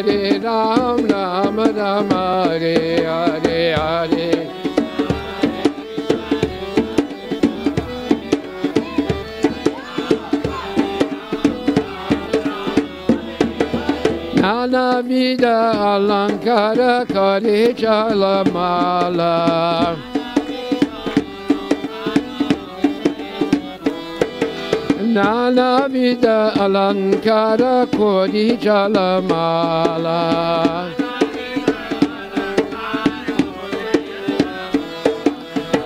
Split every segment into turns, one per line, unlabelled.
Hare Ram, Ram Ram, Hare Hare, Hare. Nana vida alankara kare chalamala. Nana vida alankara kore chalamala.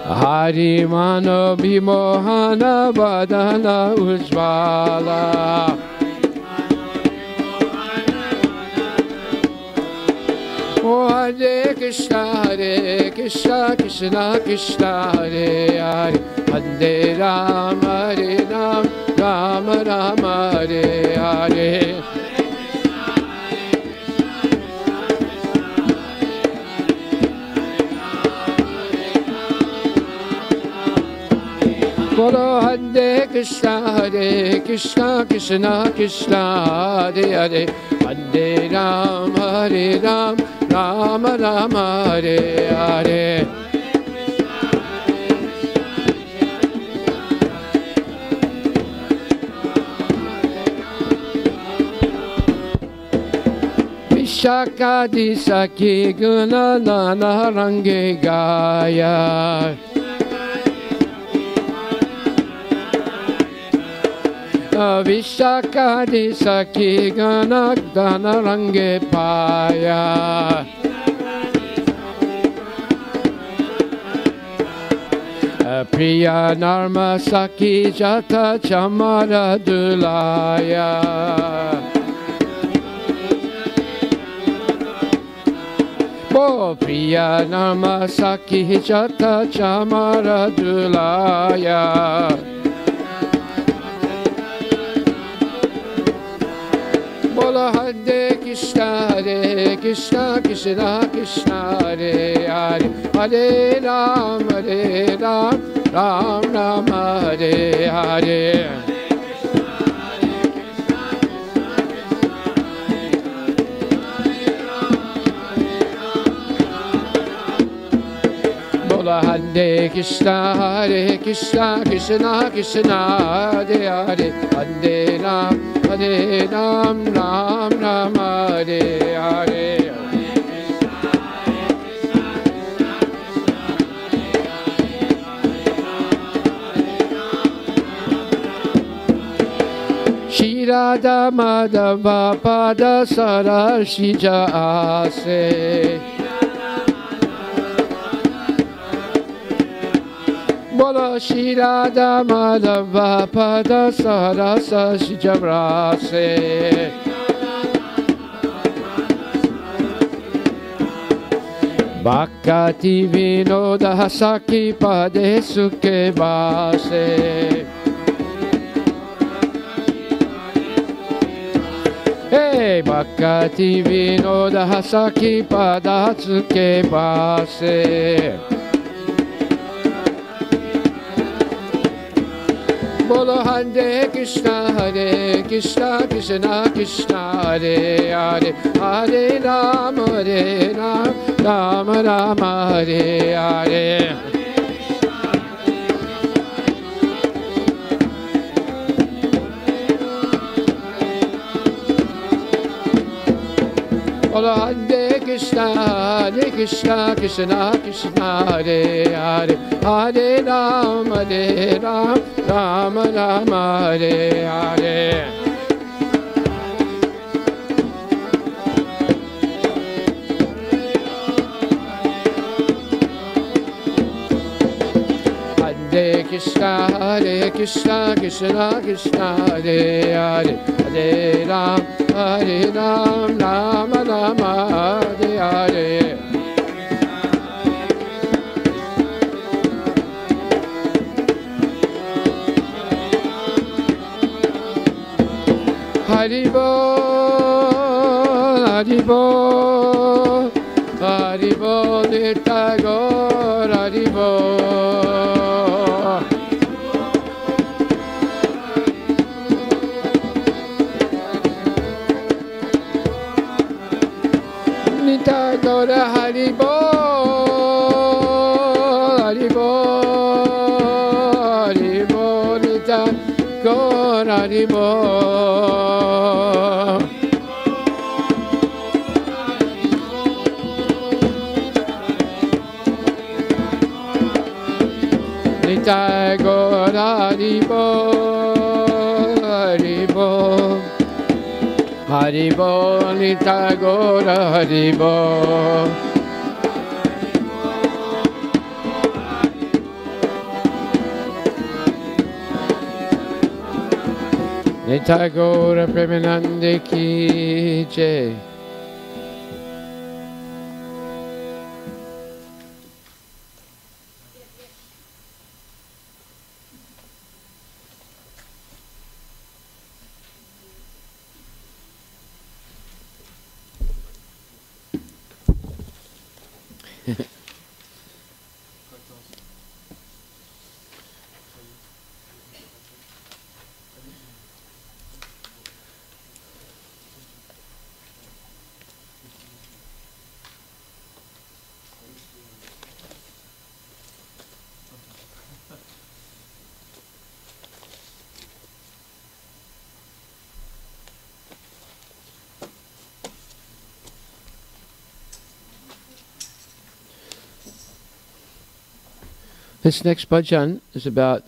Hari mano bimohana vadana ujvala. Oh, Hare Krishna, Krishna Krishna, Hare Hare, Hare Ram, Hare Ram, Ram Ram, Hare Hare. Bolo Hare Krishna, Krishna Krishna, Hare Hare, Hare Ram, Hare Ram, Ram Ram, Hare Hare. Vishakadi Saki Guna Nana Range Gaya. Vishakadi Saki Gana Dana Range Paya. Priya Narma Saki Jata Chamara Dulaya. Bo Priya Narma Saki Jata Chamara Dulaya. Bola Hare Krishna, Krishna Krishna, Hare Hare, Hare Ram, Ram Ram, Hare Hare. Bola Hare Krishna, Krishna Krishna, Hare Hare, Hare Ram, Ram Ram, Hare Hare. Shri Radha Madhava Pada Sarashija Ase. Bolo Shri Radha Madhava Pada Sarasa Shijabrase. Bhakti Vinoda Saki Pade Sukhe Base. Hey, Bhakti Vinoda Saki Pada Sukhe Base. Bolo Hare Krishna, Krishna Krishna, Hare Hare, Hare Ram, Ram Ram, Hare Hare. Bolo Hare Krishna, Krishna Krishna, Hare Hare, Hare Ram, Ram Ram, Hare Hare. Hare Krishna, Krishna, Hare Hare, Hare Ram, Ram Ram, Hare Hare. Haribo, Haribo, Haribo, Nitagor, Haribo. Nita Gora Haribo, Haribo, Haribo, Nita Gora Haribo. Nita Gora Haribo, Haribo. Haribo, Nita Gora Haribo. Nita Gora Premanande Ki Jai. This next bhajan is about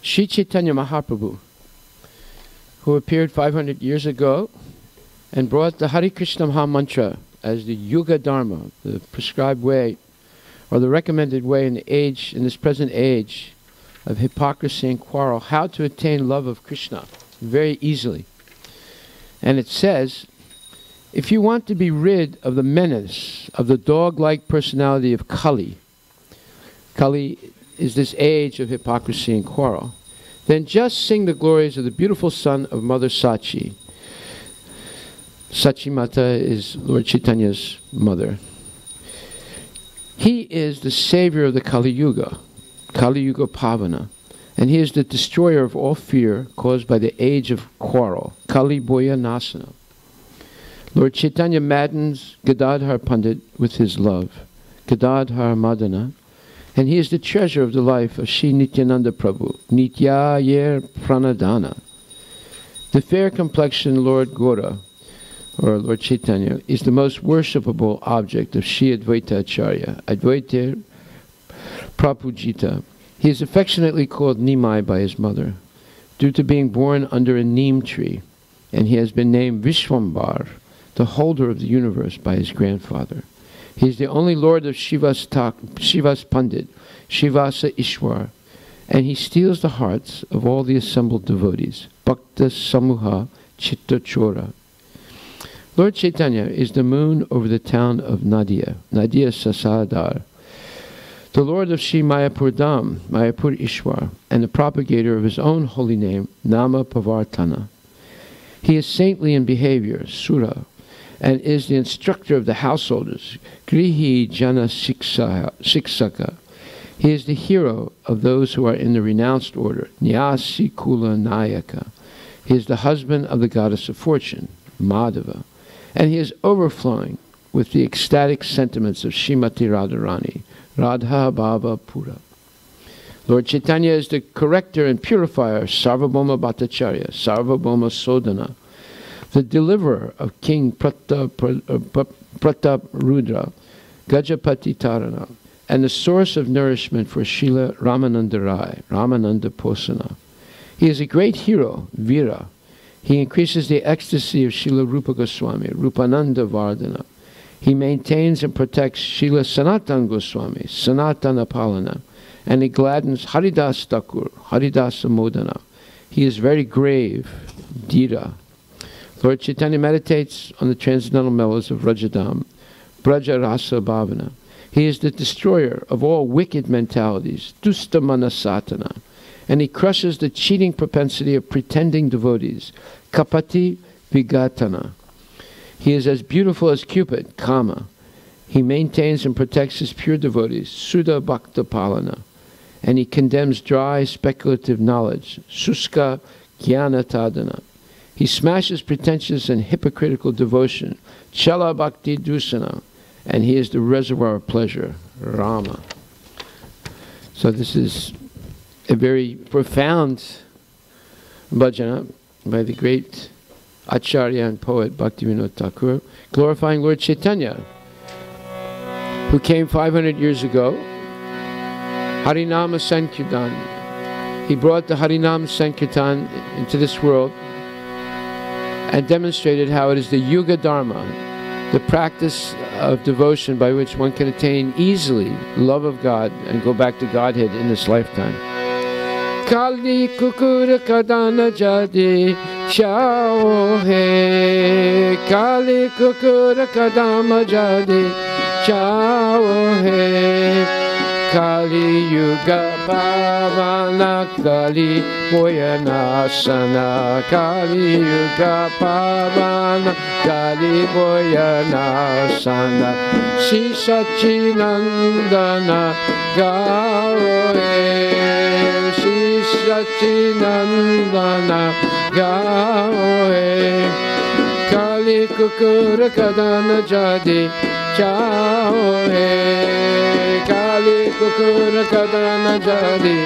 Sri Chaitanya Mahaprabhu, who appeared 500 years ago and brought the Hare Krishna Maha Mantra as the Yuga Dharma, the prescribed way, or the recommended way in this present age of hypocrisy and quarrel, how to attain love of Krishna very easily. And it says, if you want to be rid of the menace of the dog-like personality of Kali, Kali is this age of hypocrisy and quarrel, then just sing the glories of the beautiful son of Mother Sachi. Sachi Mata is Lord Chaitanya's mother. He is the savior of the Kali Yuga Pavana, and he is the destroyer of all fear caused by the age of quarrel, Kali Boya Nasana. Lord Chaitanya maddens Gadadhar Pandit with his love, Gadadhar Madana, and he is the treasure of the life of Sri Nityananda Prabhu, Nitya Yer Pranadana. The fair complexioned Lord Gora, or Lord Chaitanya, is the most worshipable object of Sri Advaita Acharya, Advaita Prabhujita. He is affectionately called Nimai by his mother, due to being born under a neem tree, and he has been named Vishwambar, the holder of the universe, by his grandfather. He is the only lord of Shiva's Pandit, Shivasa Ishwar, and he steals the hearts of all the assembled devotees, Bhakta Samuha Chitta Chora. Lord Chaitanya is the moon over the town of Nadia Sasadar, the lord of Sri Mayapur Dham, Mayapur Ishwar, and the propagator of his own holy name, Nama Pavartana. He is saintly in behavior, Sura, and is the instructor of the householders, Grihi Jana Shiksaka. He is the hero of those who are in the renounced order, Nyasi Kula Nayaka. He is the husband of the goddess of fortune, Madhava, and he is overflowing with the ecstatic sentiments of Srimati Radharani, Radha Bhava Pura. Lord Chaitanya is the corrector and purifier, Sarvabhauma Bhattacharya, Sarvabhauma Sodana, the deliverer of King Pratap Rudra, Gajapati Tarana, and the source of nourishment for Srila Ramananda Rai, Ramananda Posana. He is a great hero, Vira. He increases the ecstasy of Srila Rupa Goswami, Rupananda Vardhana. He maintains and protects Srila Sanatana Goswami, Sanatana Palana, and he gladdens Haridas Thakur, Haridasa Modana. He is very grave, Dhira. Lord Chaitanya meditates on the transcendental mellows of Rajadam, Braja Rasa Bhavana. He is the destroyer of all wicked mentalities, Dusta Manasatana, and he crushes the cheating propensity of pretending devotees, Kapati Vigatana. He is as beautiful as Cupid, Kama. He maintains and protects his pure devotees, Sudha Bhakta Palana, and he condemns dry, speculative knowledge, Suska Jnana Tadana. He smashes pretentious and hypocritical devotion, Chala Bhakti Dusana, and he is the reservoir of pleasure, Rama. So this is a very profound bhajana by the great Acharya and poet Bhaktivinoda Thakur, glorifying Lord Chaitanya, who came 500 years ago. Harinama Sankirtan. He brought the Harinam Sankirtan into this world and demonstrated how it is the Yuga Dharma, the practice of devotion by which one can attain easily love of God and go back to Godhead in this lifetime. Kali kukura kadana jadi chao he. Kali kukura kadama jadi chao he. Kali Yuga Pavana Kali Boyanasana. Kali Yuga Pavana Kali Boyanasana. Shri Sachinandana Gaue. Shri Sachinandana Gaue. Kali Kukura Kadana Jadi Chao he. Kali Kukura Kadana Jadi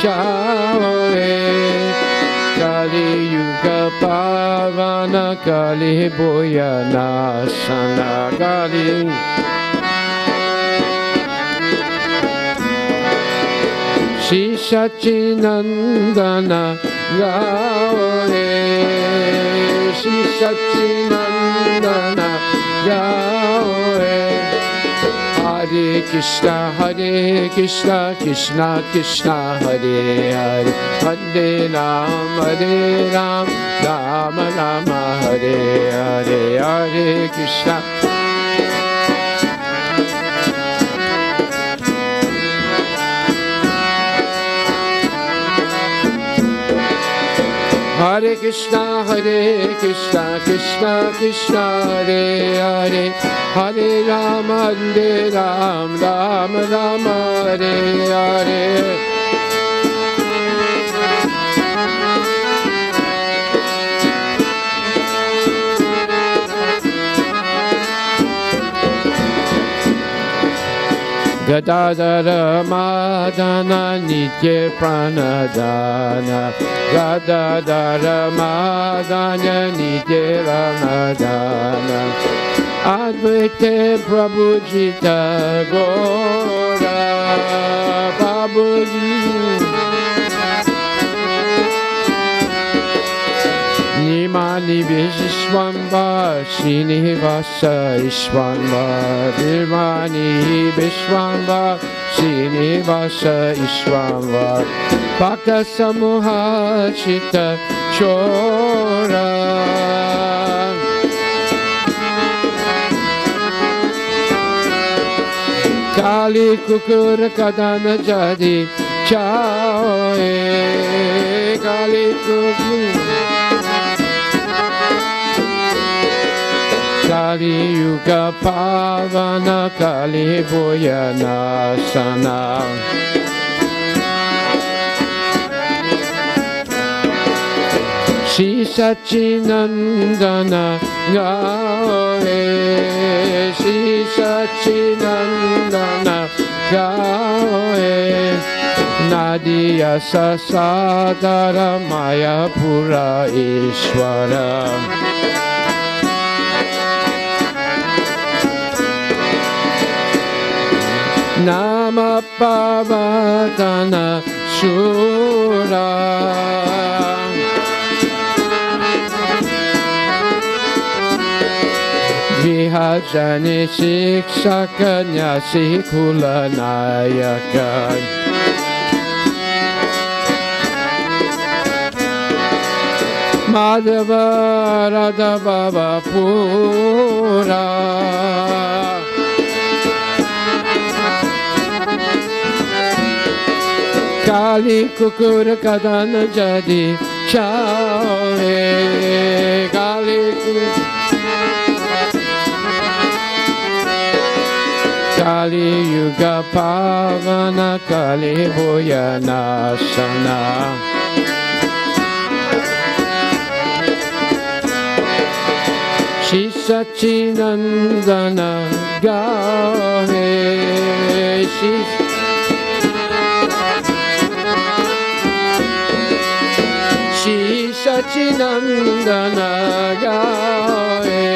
Chao he. Kali Yuga Pavana Kali Boyanasana. Kali Shri Sachinandana Gaue. Shri Sachinandana Gaue. Hare Krishna, Krishna Krishna, Hare Hare, Hare Rama, Rama Rama, Hare Hare, Hare Krishna. Hare Krishna, Krishna Krishna, Hare Hare, Hare Rama, Rama Rama, Hare Hare. Gadadara Madana Nitya Pranadana. Gadadara Madana Nitya Pranadana. Advaita Prabhu Jita Gora Prabhuji. Nimani Vishwambar Srinivasa Ishwambar. Nimani Vishwambar Srinivasa Ishwambar. Bhakta Samuha Chita Chora. Kali Kukura Kadana Jadi Chao he. Kali Kukura Kali Yuga Pavana Kali Boyanasana. Shri Sachinandana Gaue. Shri Sachinandana Gaue. Nadiya Sasadara Mayapura Ishwara. Nama Pavatana Shura. Vihajani Shikshaka Nyasi Kula Nayaka. Madhava Radha Baba Pura. Kali Kukura Kadana Jadi Chao he. Kali Kali Yuga Pavana Kali Boyanasana. Shri Sachinandana gahe. Shri Sachinandana gahe.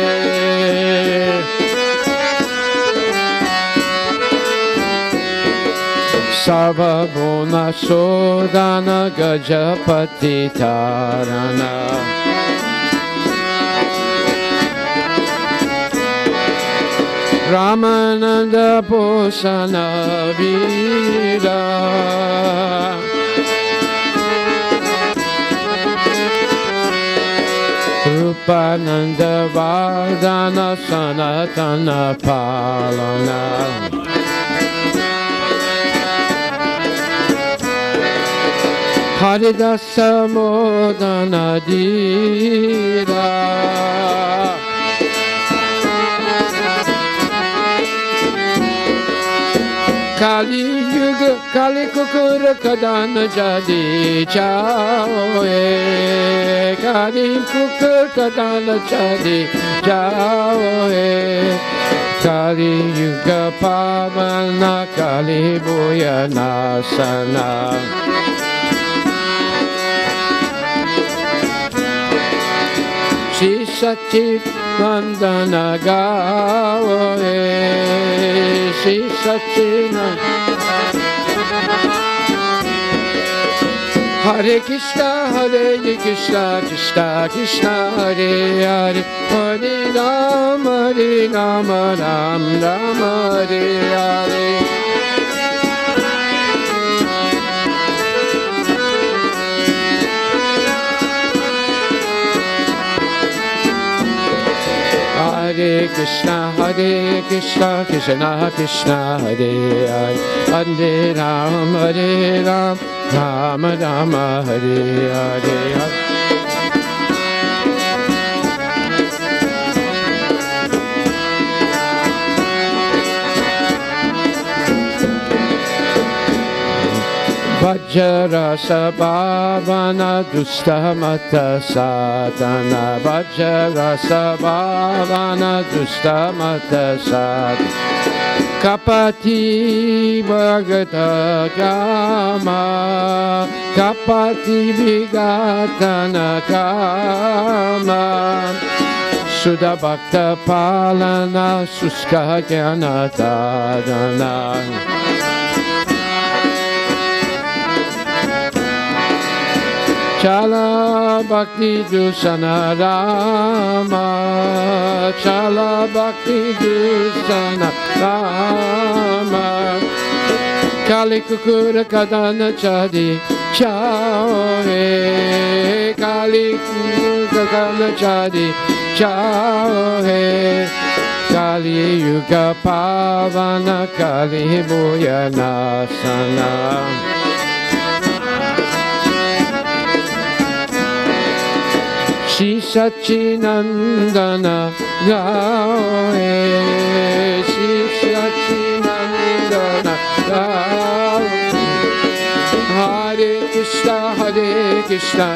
Sarvabhuma Sodana Gajapati Tarana. Ramananda Posana Vira. Rupananda Vardana Sanatana Palana. Haridasa Modana Dira. Kali Yuga Kali Kukura Kadana Jadi Chaoe. Kali Kukur Kadana Jadi Chaoe. Kali Yuga Pavana Kali Buya Nasana. Shri Sachinandana gahe. Shri Sachinandana. Hare Krishna, Hare Krishna, Krishna Krishna, Hare Hare, Hare Rama, Rama Rama, Hare Hare. Hare Krishna, Krishna Krishna, Hare Hare, Hare Rama, Rama Rama, Hare Hare. Vajrasa Bhavana Dustamata Sadhana. Vajrasa Bhavana Dustamata Sadhana. Kapati Bhagata Kama. Kapati Vigatana Kama. Sudha Bhakta Palana Suska Jnana Dadana. Chala Bhakti Dusana Rama. Chala Bhakti Dusana Rama. Kali Kukura Kadana Chadi Chaoe. Kali Kukura Kadana Chadi Chaoe. Kali Yuga Pavana Kali Buya Nasana. Shri Sachinandana gahe. Shri Sachinandana gahe. Hare Krishna, Krishna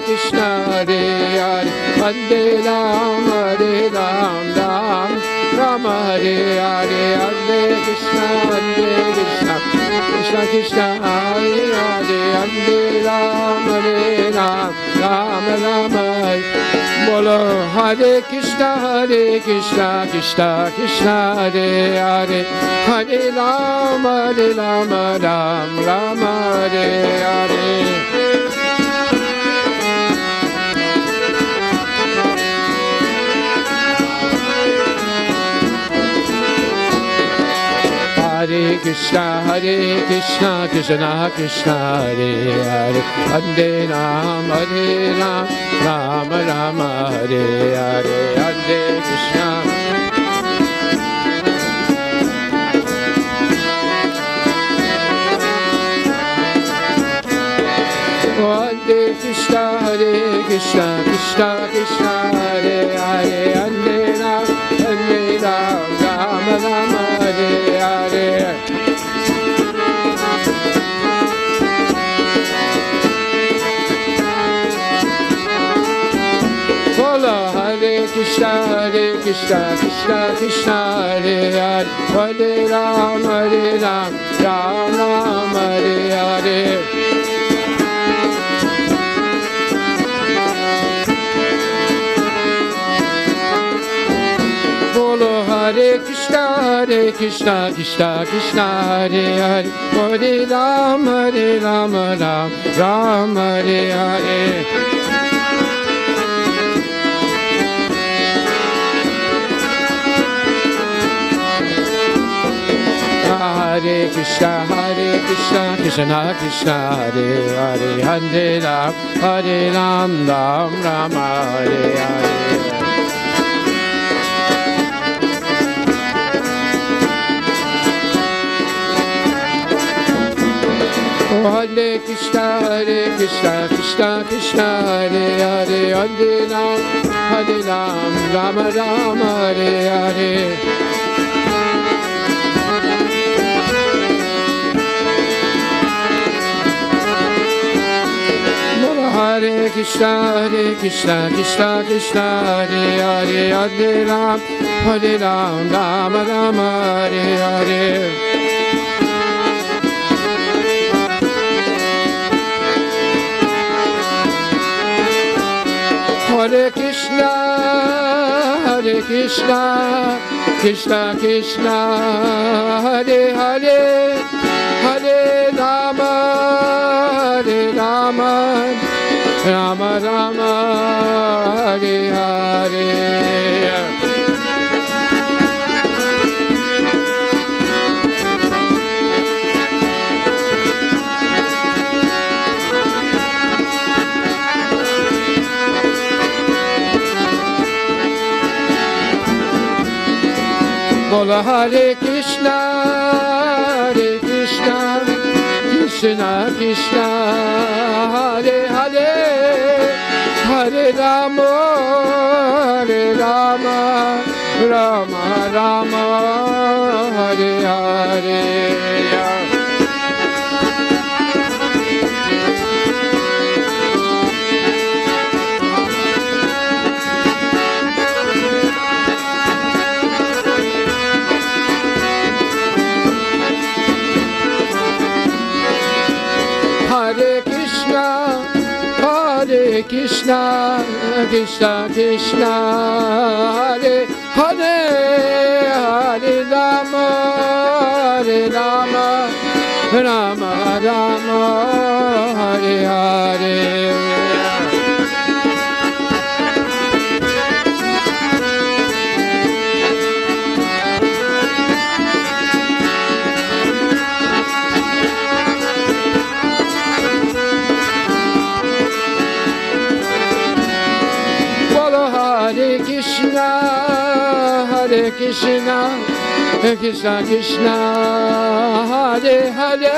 Krishna, Hare Hare, Hare Rama, Ram Rama, Hare Hare, Hare Krishna, Krishna Krishna, Hare Hare, Hare Rama, Ram Rama. Bolo Hare Krishna, Krishna Krishna, Hare Hare, Hare Rama, Ram Rama, Hare Hare. Hare Krishna, Krishna Krishna, Hare Hare, Hare Rama, Ram Rama, Hare Hare, Hare Krishna. Hare Krishna, Krishna Krishna, Hare Hare, Hare Rama, Rama, Hare Hare. Hare Krishna, Hare Krishna, Krishna Krishna, Hare Hare, Hare Ram, Ram Ram, Hare Hare. Bolo Hare Krishna, Krishna Krishna, Hare Hare, Hare Ram, Ram Ram, Hare Hare. Hare Krishna, Krishna Krishna, Hare Hare, Hare Ram, Ram Ram, Hare Hare. Hare Krishna, Krishna Krishna, Hare Hare, Hare Ram, Ram Ram, Hare Hare. Hare Krishna, Krishna Krishna, Hare Hare, Hare Ram, Ram Ram, Hare Hare. Hare Krishna, Krishna Krishna, Hare Hare, Hare Rama, Rama Rama, Hare Hare. Bola Hare Krishna, Krishna Krishna, Hare Hare, Hare Rama, Rama Rama, Hare Hare. Hare Krishna, Krishna Krishna, Hare Hare, Hare Rama, Rama Rama, Hare Hare. Hare Krishna, Krishna Krishna, Hare Hare,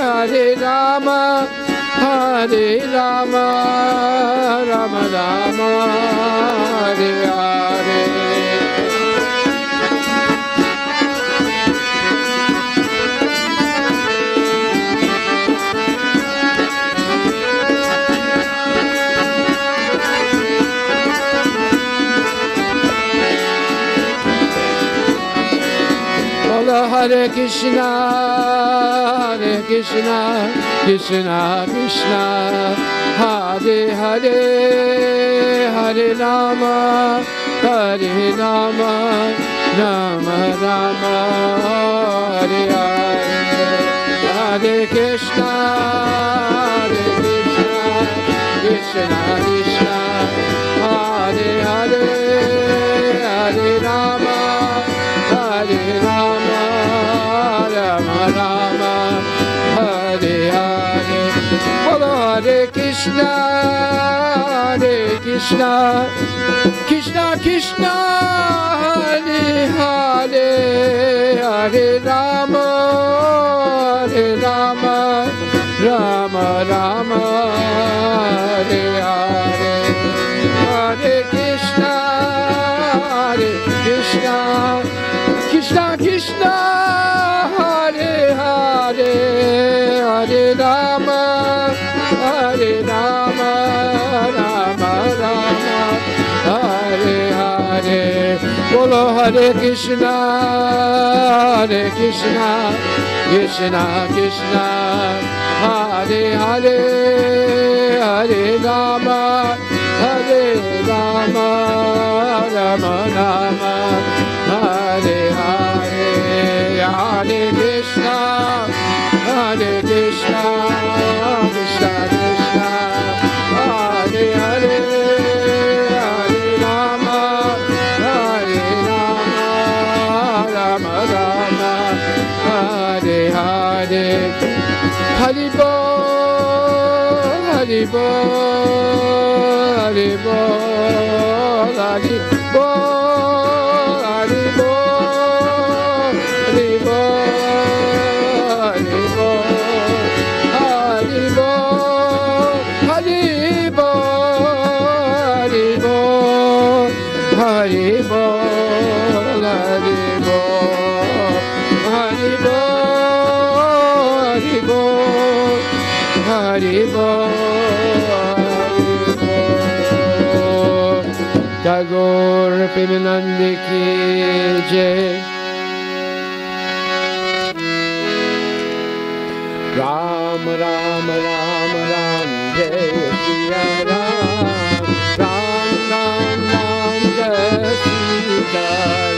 Hare Rama, Rama Rama, Hare Hare. Hare Krishna, Krishna Krishna, Hare Hare, Hare Rama, Rama Rama, Hare Hare. Hare Krishna, Krishna Krishna, Hare Hare, Hare Rama, Rama Rama, Hare Hare. Bolo Hare Krishna, Krishna Krishna, Hare Hare, Hare Rama, Rama Rama, Hare Hare. Hare Krishna, Krishna Krishna, Hare Hare, Hare Rama, Rama Rama, Hare Krishna, Hare Krishna, Krishna Krishna, Hare Hare, Hare Rama, Hare Rama, Rama Rama, Hare Hare, Hare Krishna, Hare Krishna, Krishna Krishna, Hare Hare, Hare Rama, Hare Rama, Rama Rama, Hare Hare. Hari Bol, Hari Bol, Hari Bol, Hari Bol, Hari Bol, Hari Bol, Hari Bol, Hari Bol, Hari Bol, Hari Bol, Hari Bol, Hari Bol, Hari Bol, Hari Bol, Tagore Premanande ki jai. Ram Ram Ram Ram Jai Siya Ram. Ram Ram Ram Jai Sita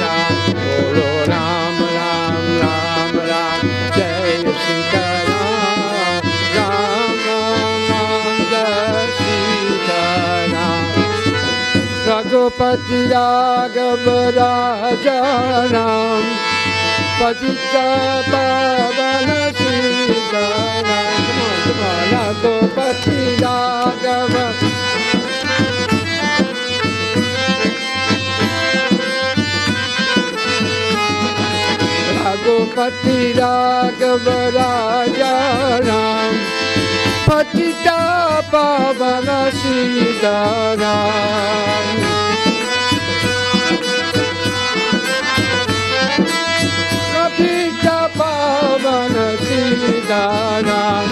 Ram. Bolo Ram Ram Ram Ram Jai Sita Ram. Ram Ram Ram Jai Sita Ram. Raghupati Raghav Raja Ram. Patita Pavana Sita Ram. Come on, Raghupati Raghav. Raghupati Raghav Raja Ram. Patita Pavana Sita Ram. Patita Pavana Sita Ram.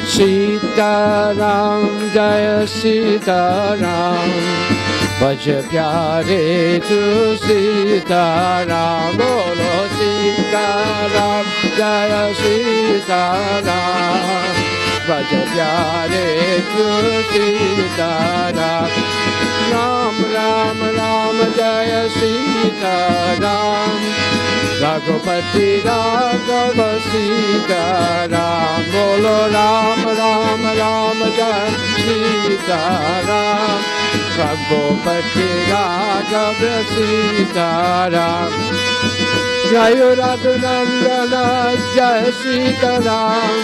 Sita Ram Jaya Sita Ram. Bhaja Pyare tu Sita Ram. Bolo Sita Ram Jaya Sita Ram. Bhaja Pyare tu Sita Ram. Ram Ram Ram Jaya Sita Ram. Raghupati Raghava Sita Ram. Bolo Ram Ram Ram Jaya Sita Ram. Raghupati Raghava Sita Ram. Jaya Raghunandana Jaya Sita Ram.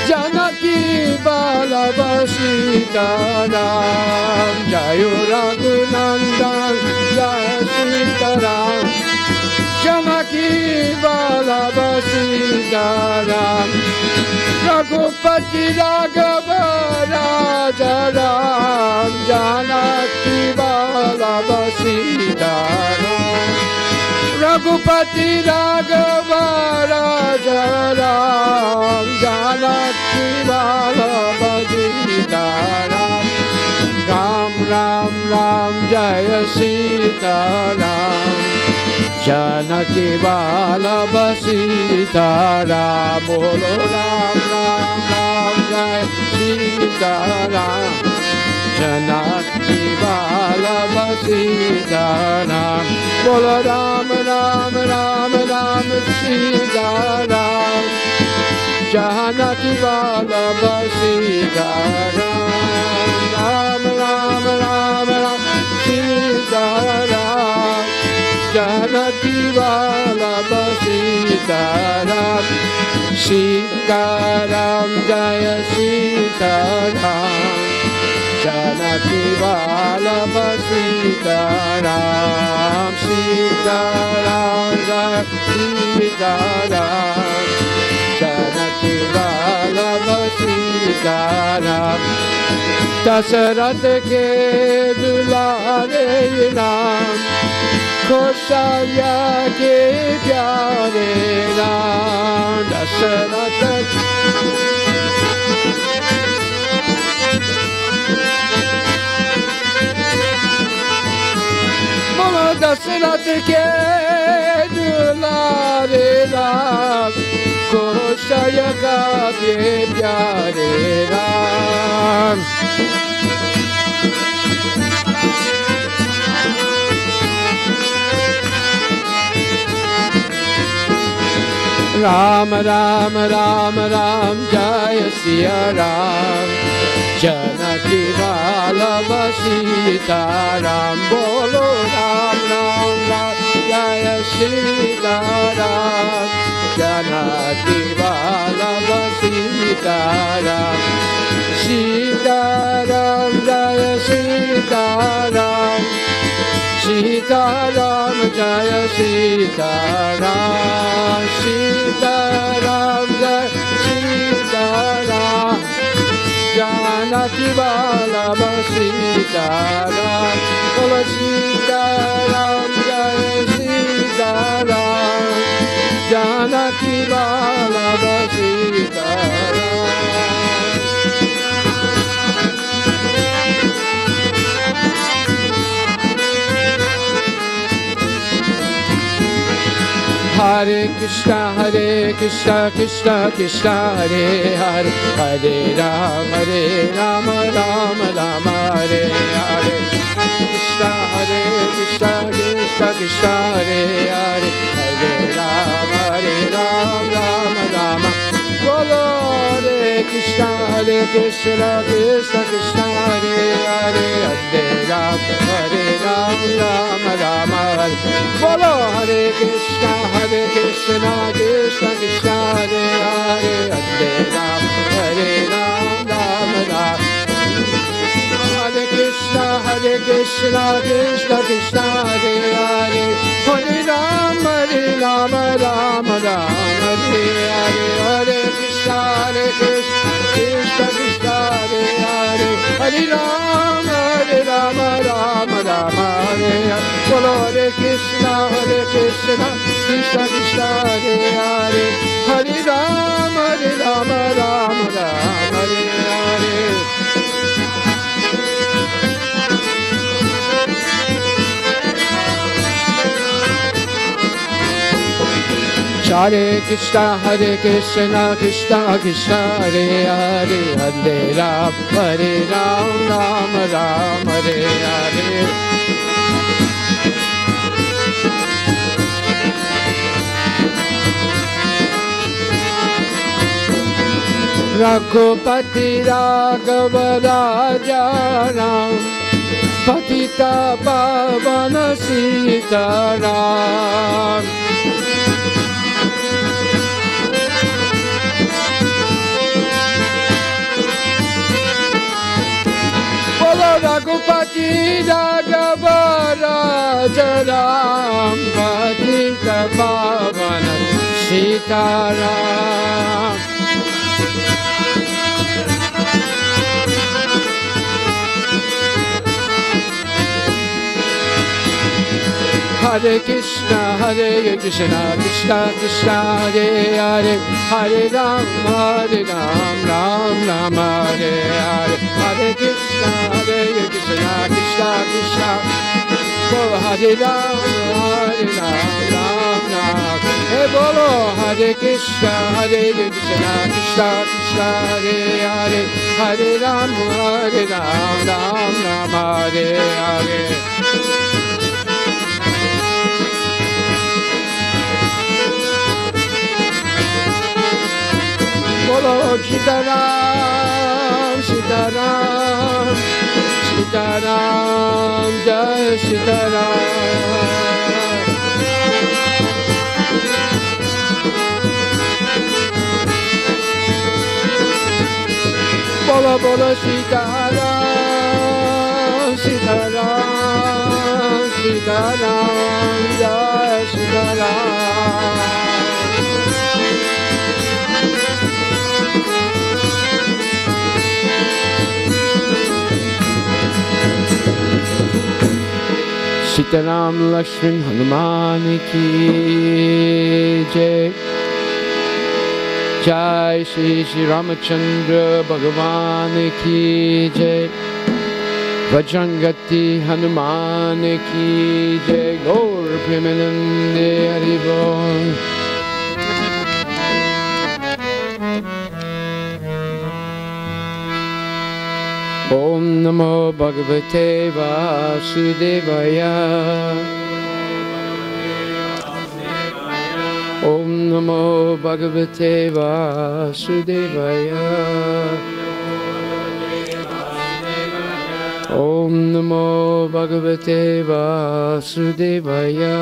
Janaki Vallabha Sita Ram. Jaya Raghunandana Jaya Sita Ram. Janaki Vallabha Sita Ram. Raghupati Raghava Raja Ram. Janaki Vallabha Sita Ram. Raghupati Raghava Raja Ram. Janaki Vallabha Sita Ram. Ram Ram Ram Jaya Sita Ram. Janaki Vallabha Sita Ram. Bolo Ram Ram Ram Jai Sita Ram. Janaki Vallabha Sita Ram. Bolo Ram Ram Ram Ram Sita Ram. Janaki Vallabha Sita Ram. Ram Ram Ram Ram Sita Ram. Janaki Vallabha Sita Ram. Sita Ram Jaya Sita Ram. Janaki Vallabha Sita Ram. Sita Ram Jaya Sita Ram. Janaki Vallabha Sita Ram. Dasarath ke dulare Ram. Kaushalya ke pyare Ram. Dasarath हसरत के दुलारे राम कोशय गावे प्यारे राम राम राम राम राम जय सिया राम जानकी वल्लभ सीता राम बोलो राम राम राम जय सीता राम जानकी वल्लभ सीता राम सीता राम जय सीता राम सीता राम जय सीता राम सीता राम जय सीता राम जानकी वल्लभ सीता राम बोलो सीता राम जय Sita Ram Janaki Vallabh Sita Ram Hare Krishna Krishna Krishna Hare Hare Hare Rama Rama Rama Hare Hare Krishna Krishna Krishna Hare Hare Hare Rama Rama Bolo Hare Krishna Krishna Krishna Hare Hare Hare Rama Rama Bolo Hare Krishna Krishna Krishna Hare Hare Hare Rama Rama Hare Krishna Krishna Krishna Hare Hare Hare Rama Rama Rama Hare Hare Hare Krishna Krishna Krishna Hare Hare Hare Rama Rama Rama Hare Hare Bolo Hare Krishna Krishna Krishna Hare Hare Hare Rama Rama Rama Hare Hare Hare Krishna Krishna Krishna Hare Hare Hare Rama Rama Hare Hare Raghupati Raghava Raja Ram Patita Pavana Sita Ram Raghupati Raghava Raja Ram Patita Pavana Sita Ram Hare Krishna Krishna Krishna Hare Hare Hare Rama Rama Hare Hare Hare Krishna Krishna Krishna Bolo Hare Rama Hey Bolo Hare Krishna Krishna Krishna Hare Hare Hare Rama Rama Hare Hare Bolo Sitaram Sitaram Sitaram Jai Sitaram Bolo Bolo Sitaram Sitaram Sitaram Jai Sitaram Sitaram Lakshmi Hanuman ki Jai Jai Shri Ramachandra Bhagavan ki Jai Vajrangati Hanuman ki jai, Gaur Premanande Haribol. Om Namo Bhagavate Vasudevaya. Om Namo Bhagavate Vasudevaya. Om Namo Bhagavate Vasudevaya.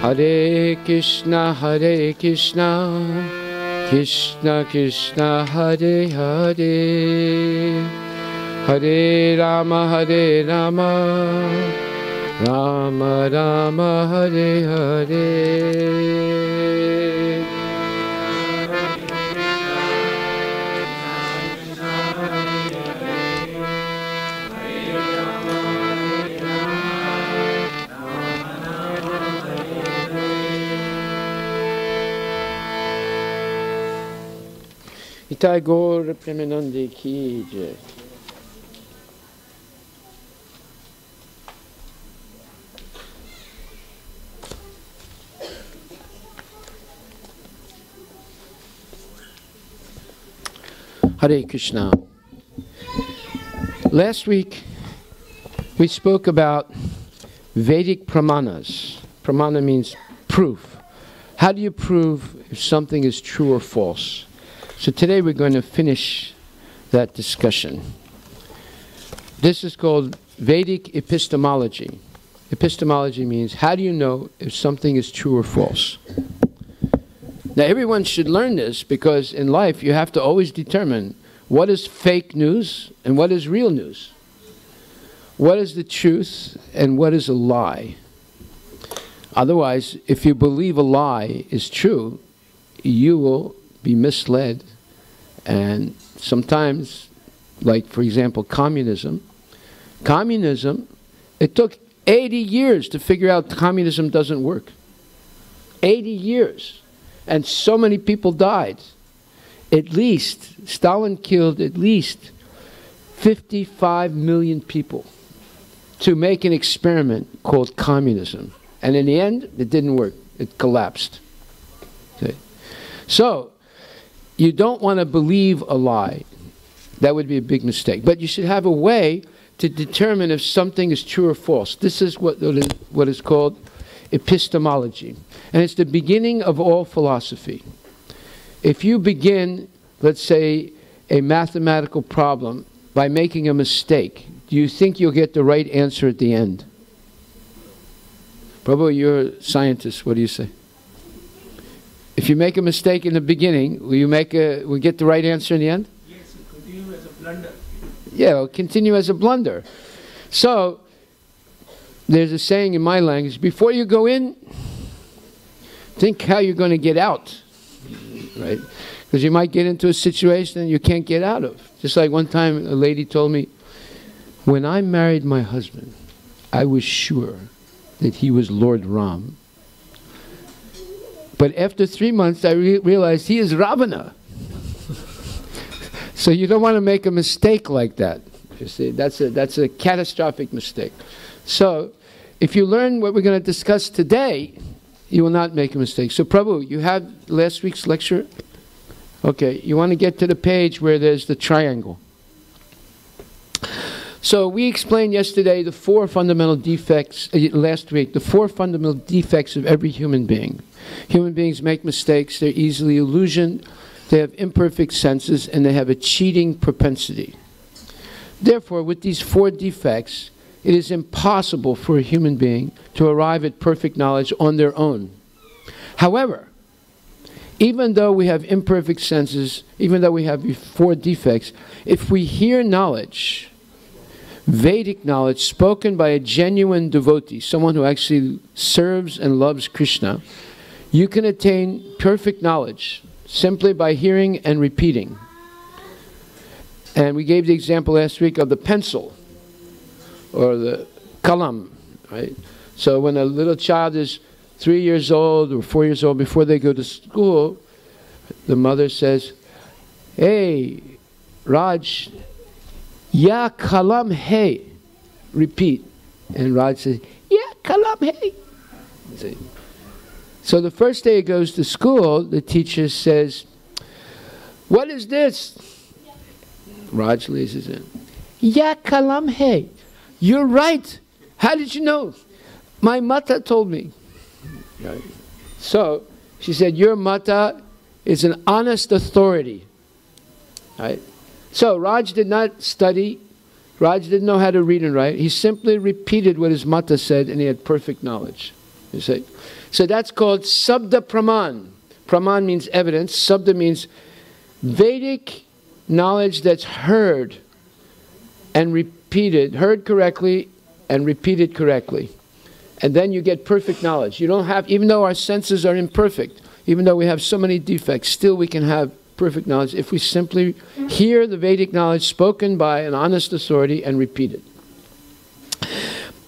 Hare Krishna, Hare Krishna, Krishna Krishna, Hare Hare, Hare Rama, Hare Rama, Rama Rama, Hare Hare. Itai Gaur Premanande ki jai. Hare Krishna. Last week we spoke about Vedic pramanas. Pramana means proof. How do you prove if something is true or false? So today we're going to finish that discussion. This is called Vedic epistemology. Epistemology means how do you know if something is true or false? Now everyone should learn this because in life you have to always determine what is fake news and what is real news. What is the truth and what is a lie? Otherwise, if you believe a lie is true, you will be misled, and sometimes, like for example, communism, it took 80 years to figure out communism doesn't work. 80 years, and so many people died. At least, Stalin killed at least 55 million people to make an experiment called communism, and in the end, it didn't work. It collapsed. Okay. So, you don't want to believe a lie. That would be a big mistake. But you should have a way to determine if something is true or false. This is what is called epistemology. And it's the beginning of all philosophy. If you begin, let's say, a mathematical problem by making a mistake, do you think you'll get the right answer at the end? Prabhu, you're a scientist. What do you say? If you make a mistake in the beginning, will you get the right answer in the end?
Yes, it will continue as a blunder.
Yeah, it'll continue as a blunder. So, there's a saying in my language, before you go in, think how you're going to get out. Right? Because you might get into a situation you can't get out of. Just like one time a lady told me, when I married my husband, I was sure that he was Lord Ram. But after 3 months, I realized he is Ravana. So you don't want to make a mistake like that. You see, that's a catastrophic mistake. So if you learn what we're going to discuss today, you will not make a mistake. So Prabhu, you have last week's lecture? Okay, you want to get to the page where there's the triangle. So we explained yesterday the four fundamental defects, last week, the four fundamental defects of every human being. Human beings make mistakes, they're easily illusioned, they have imperfect senses, and they have a cheating propensity. Therefore, with these four defects, it is impossible for a human being to arrive at perfect knowledge on their own. However, even though we have imperfect senses, even though we have four defects, if we hear knowledge, Vedic knowledge spoken by a genuine devotee, someone who actually serves and loves Krishna, you can attain perfect knowledge simply by hearing and repeating. And we gave the example last week of the pencil or the kalam, right? So when a little child is 3 years old or 4 years old, before they go to school, the mother says, "Hey, Raj, Ya kalam hai. Repeat. And Raj says, Ya kalam hai. See? So the first day he goes to school, the teacher says, what is this? Raj lays in. Ya kalam hai. You're right. How did you know? My mata told me. Right. So she said, your mata is an honest authority. Right? So Raj did not study. Raj didn't know how to read and write. He simply repeated what his mata said, and he had perfect knowledge. You see? So that's called Sabda Praman. Praman means evidence. Sabda means Vedic knowledge that's heard and repeated, heard correctly and repeated correctly. And then you get perfect knowledge. You don't have, even though our senses are imperfect, even though we have so many defects, still we can have perfect knowledge if we simply hear the Vedic knowledge spoken by an honest authority and repeat it.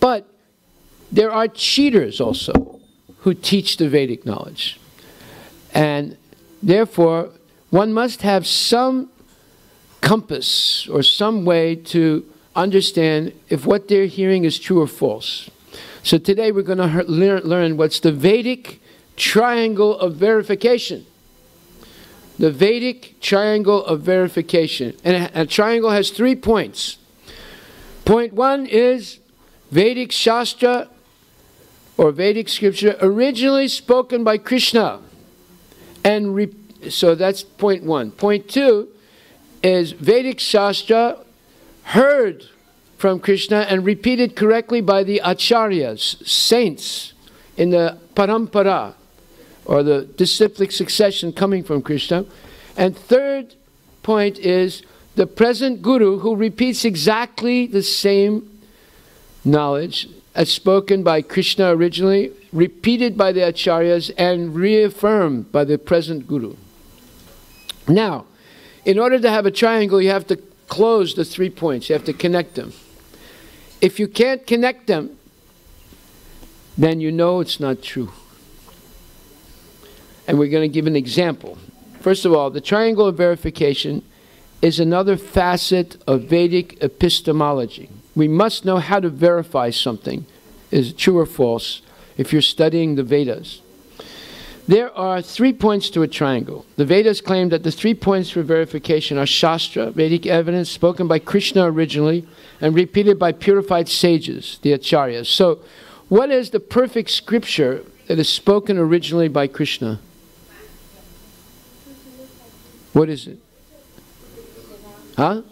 But there are cheaters also who teach the Vedic knowledge. And therefore, one must have some compass or some way to understand if what they're hearing is true or false. So today we're going to learn what's the Vedic triangle of verification. The Vedic triangle of verification. And a triangle has 3 points. Point 1 is Vedic Shastra or Vedic scripture originally spoken by Krishna. And so that's point 1. Point 2 is Vedic Shastra heard from Krishna and repeated correctly by the acharyas, saints, in the parampara, or the disciplic succession coming from Krishna. And third point is the present guru who repeats exactly the same knowledge as spoken by Krishna originally, repeated by the acharyas, and reaffirmed by the present guru. Now, in order to have a triangle, you have to close the 3 points. You have to connect them. If you can't connect them, then you know it's not true. And we're going to give an example. First of all, the triangle of verification is another facet of Vedic epistemology. We must know how to verify something is true or false if you're studying the Vedas. There are 3 points to a triangle. The Vedas claim that the 3 points for verification are Shastra, Vedic evidence spoken by Krishna originally and repeated by purified sages, the acharyas. So, what is the perfect scripture that is spoken originally by Krishna? What is it? Huh?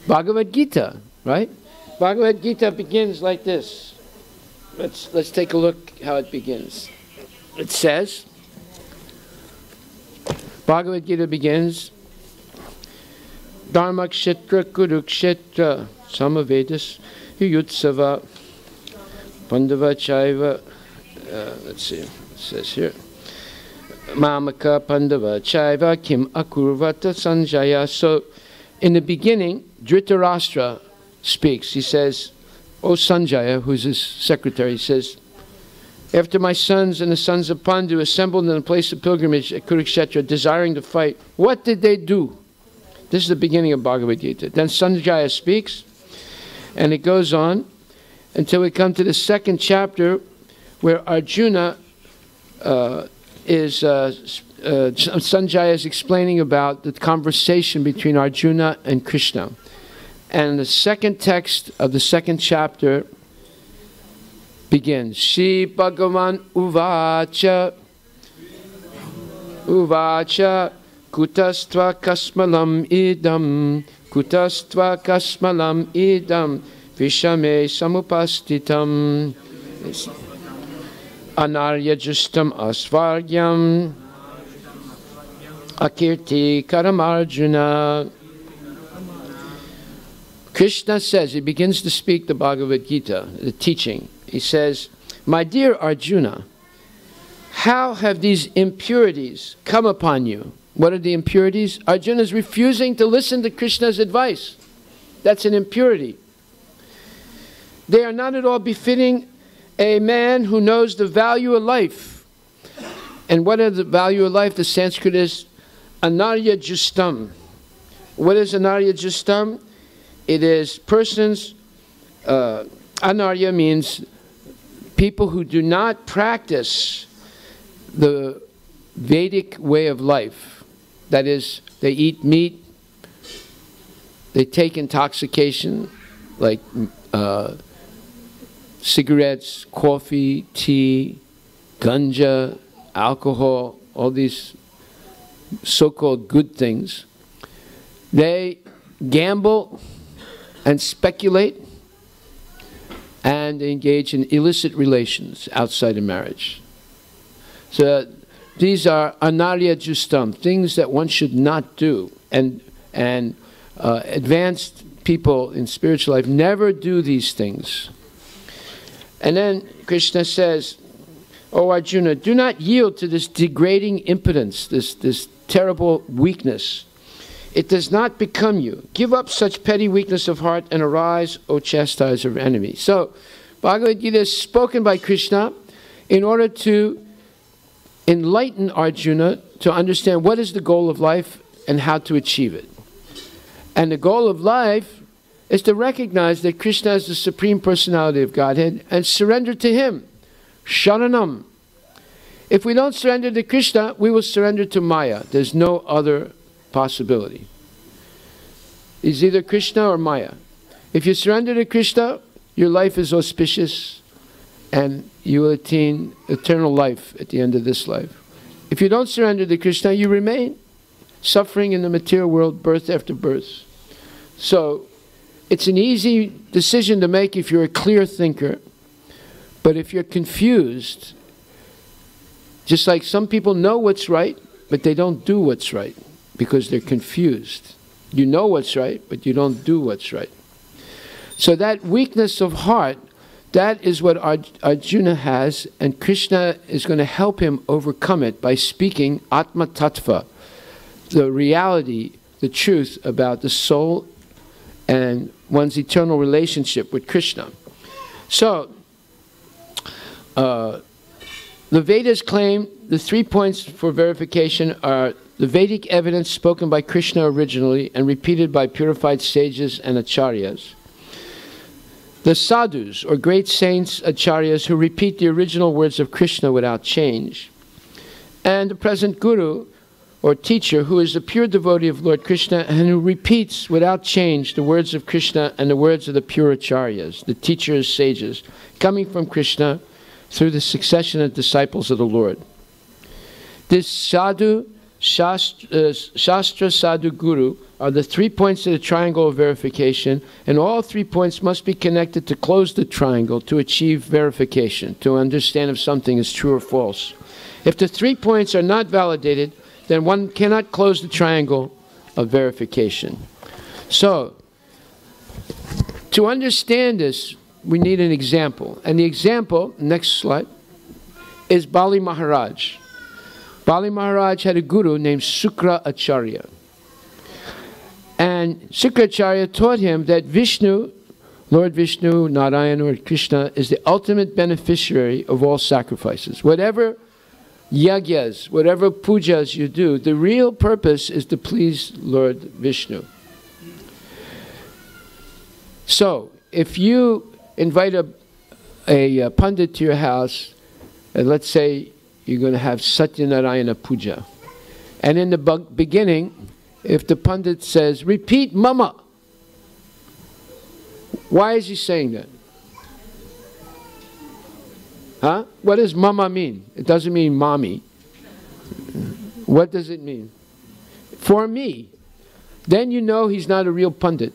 Bhagavad Gita, right? Bhagavad Gita begins like this. Let's take a look how it begins. It says, Bhagavad Gita begins, Dharmakshetra Kurukshetra Samavedas Yutsava Pandava Chaiva. Let's see, it says here, Mamaka Pandava Chaiva Kim Akurvata Sanjaya. So, in the beginning, Dhritarashtra speaks. He says, O Sanjaya, who's his secretary, he says, after my sons and the sons of Pandu assembled in the place of pilgrimage at Kurukshetra, desiring to fight, what did they do? This is the beginning of Bhagavad Gita. Then Sanjaya speaks, and it goes on until we come to the 2nd chapter, where Arjuna Sanjaya is explaining about the conversation between Arjuna and Krishna. And the 2nd text of the 2nd chapter begins, Shri Bhagavan Uvacha Kutastva Kasmalam Idam Vishame Samupastitam Anarya Justam Asvargyam Akirti Karamarjuna. Krishna says, he begins to speak the Bhagavad Gita, the teaching. He says, my dear Arjuna, how have these impurities come upon you? What are the impurities? Arjuna is refusing to listen to Krishna's advice. That's an impurity. They are not at all befitting a man who knows the value of life. And what is the value of life? The Sanskrit is anarya justam. What is Anarya Justam? It is persons, Anarya means people who do not practice the Vedic way of life. That is, they eat meat, they take intoxication, like cigarettes, coffee, tea, ganja, alcohol, all these so-called good things. They gamble and speculate and engage in illicit relations outside of marriage. So these are anarya justam, things that one should not do. And advanced people in spiritual life never do these things. And then Krishna says, "O Arjuna, do not yield to this degrading impotence, this terrible weakness. It does not become you. Give up such petty weakness of heart and arise, O chastiser of enemies." So, Bhagavad Gita is spoken by Krishna in order to enlighten Arjuna to understand what is the goal of life and how to achieve it. And the goal of life is to recognize that Krishna is the Supreme Personality of Godhead and surrender to Him. Sharanam. If we don't surrender to Krishna, we will surrender to Maya. There's no other possibility. It's either Krishna or Maya. If you surrender to Krishna, your life is auspicious and you will attain eternal life at the end of this life. If you don't surrender to Krishna, you remain suffering in the material world, birth after birth. So, it's an easy decision to make if you're a clear thinker, but if you're confused, just like some people know what's right, but they don't do what's right because they're confused. You know what's right, but you don't do what's right. So that weakness of heart, that is what Arjuna has, and Krishna is going to help him overcome it by speaking Atma Tattva, the reality, the truth about the soul and one's eternal relationship with Krishna. So, the Vedas claim the 3 points for verification are the Vedic evidence spoken by Krishna originally and repeated by purified sages and acharyas. The sadhus, or great saints, acharyas, who repeat the original words of Krishna without change. And the present guru, or teacher, who is a pure devotee of Lord Krishna and who repeats without change the words of Krishna and the words of the pure acharyas, the teachers, sages, coming from Krishna through the succession of disciples of the Lord. This sadhu, shastra, sadhu, guru are the 3 points of the triangle of verification, and all 3 points must be connected to close the triangle to achieve verification, to understand if something is true or false. If the 3 points are not validated, then one cannot close the triangle of verification. So, to understand this, we need an example. And the example, next slide, is Bali Maharaj. Bali Maharaj had a guru named Sukra Acharya. And Sukra Acharya taught him that Vishnu, Lord Vishnu, Narayana, or Krishna, is the ultimate beneficiary of all sacrifices. Whatever yagyas, whatever pujas you do, the real purpose is to please Lord Vishnu. So, if you invite a pundit to your house, and let's say you're going to have Satyanarayana puja, and in the beginning, if the pundit says, "Repeat mama," why is he saying that? Huh? What does mama mean? It doesn't mean mommy. What does it mean? For me. Then you know he's not a real pundit.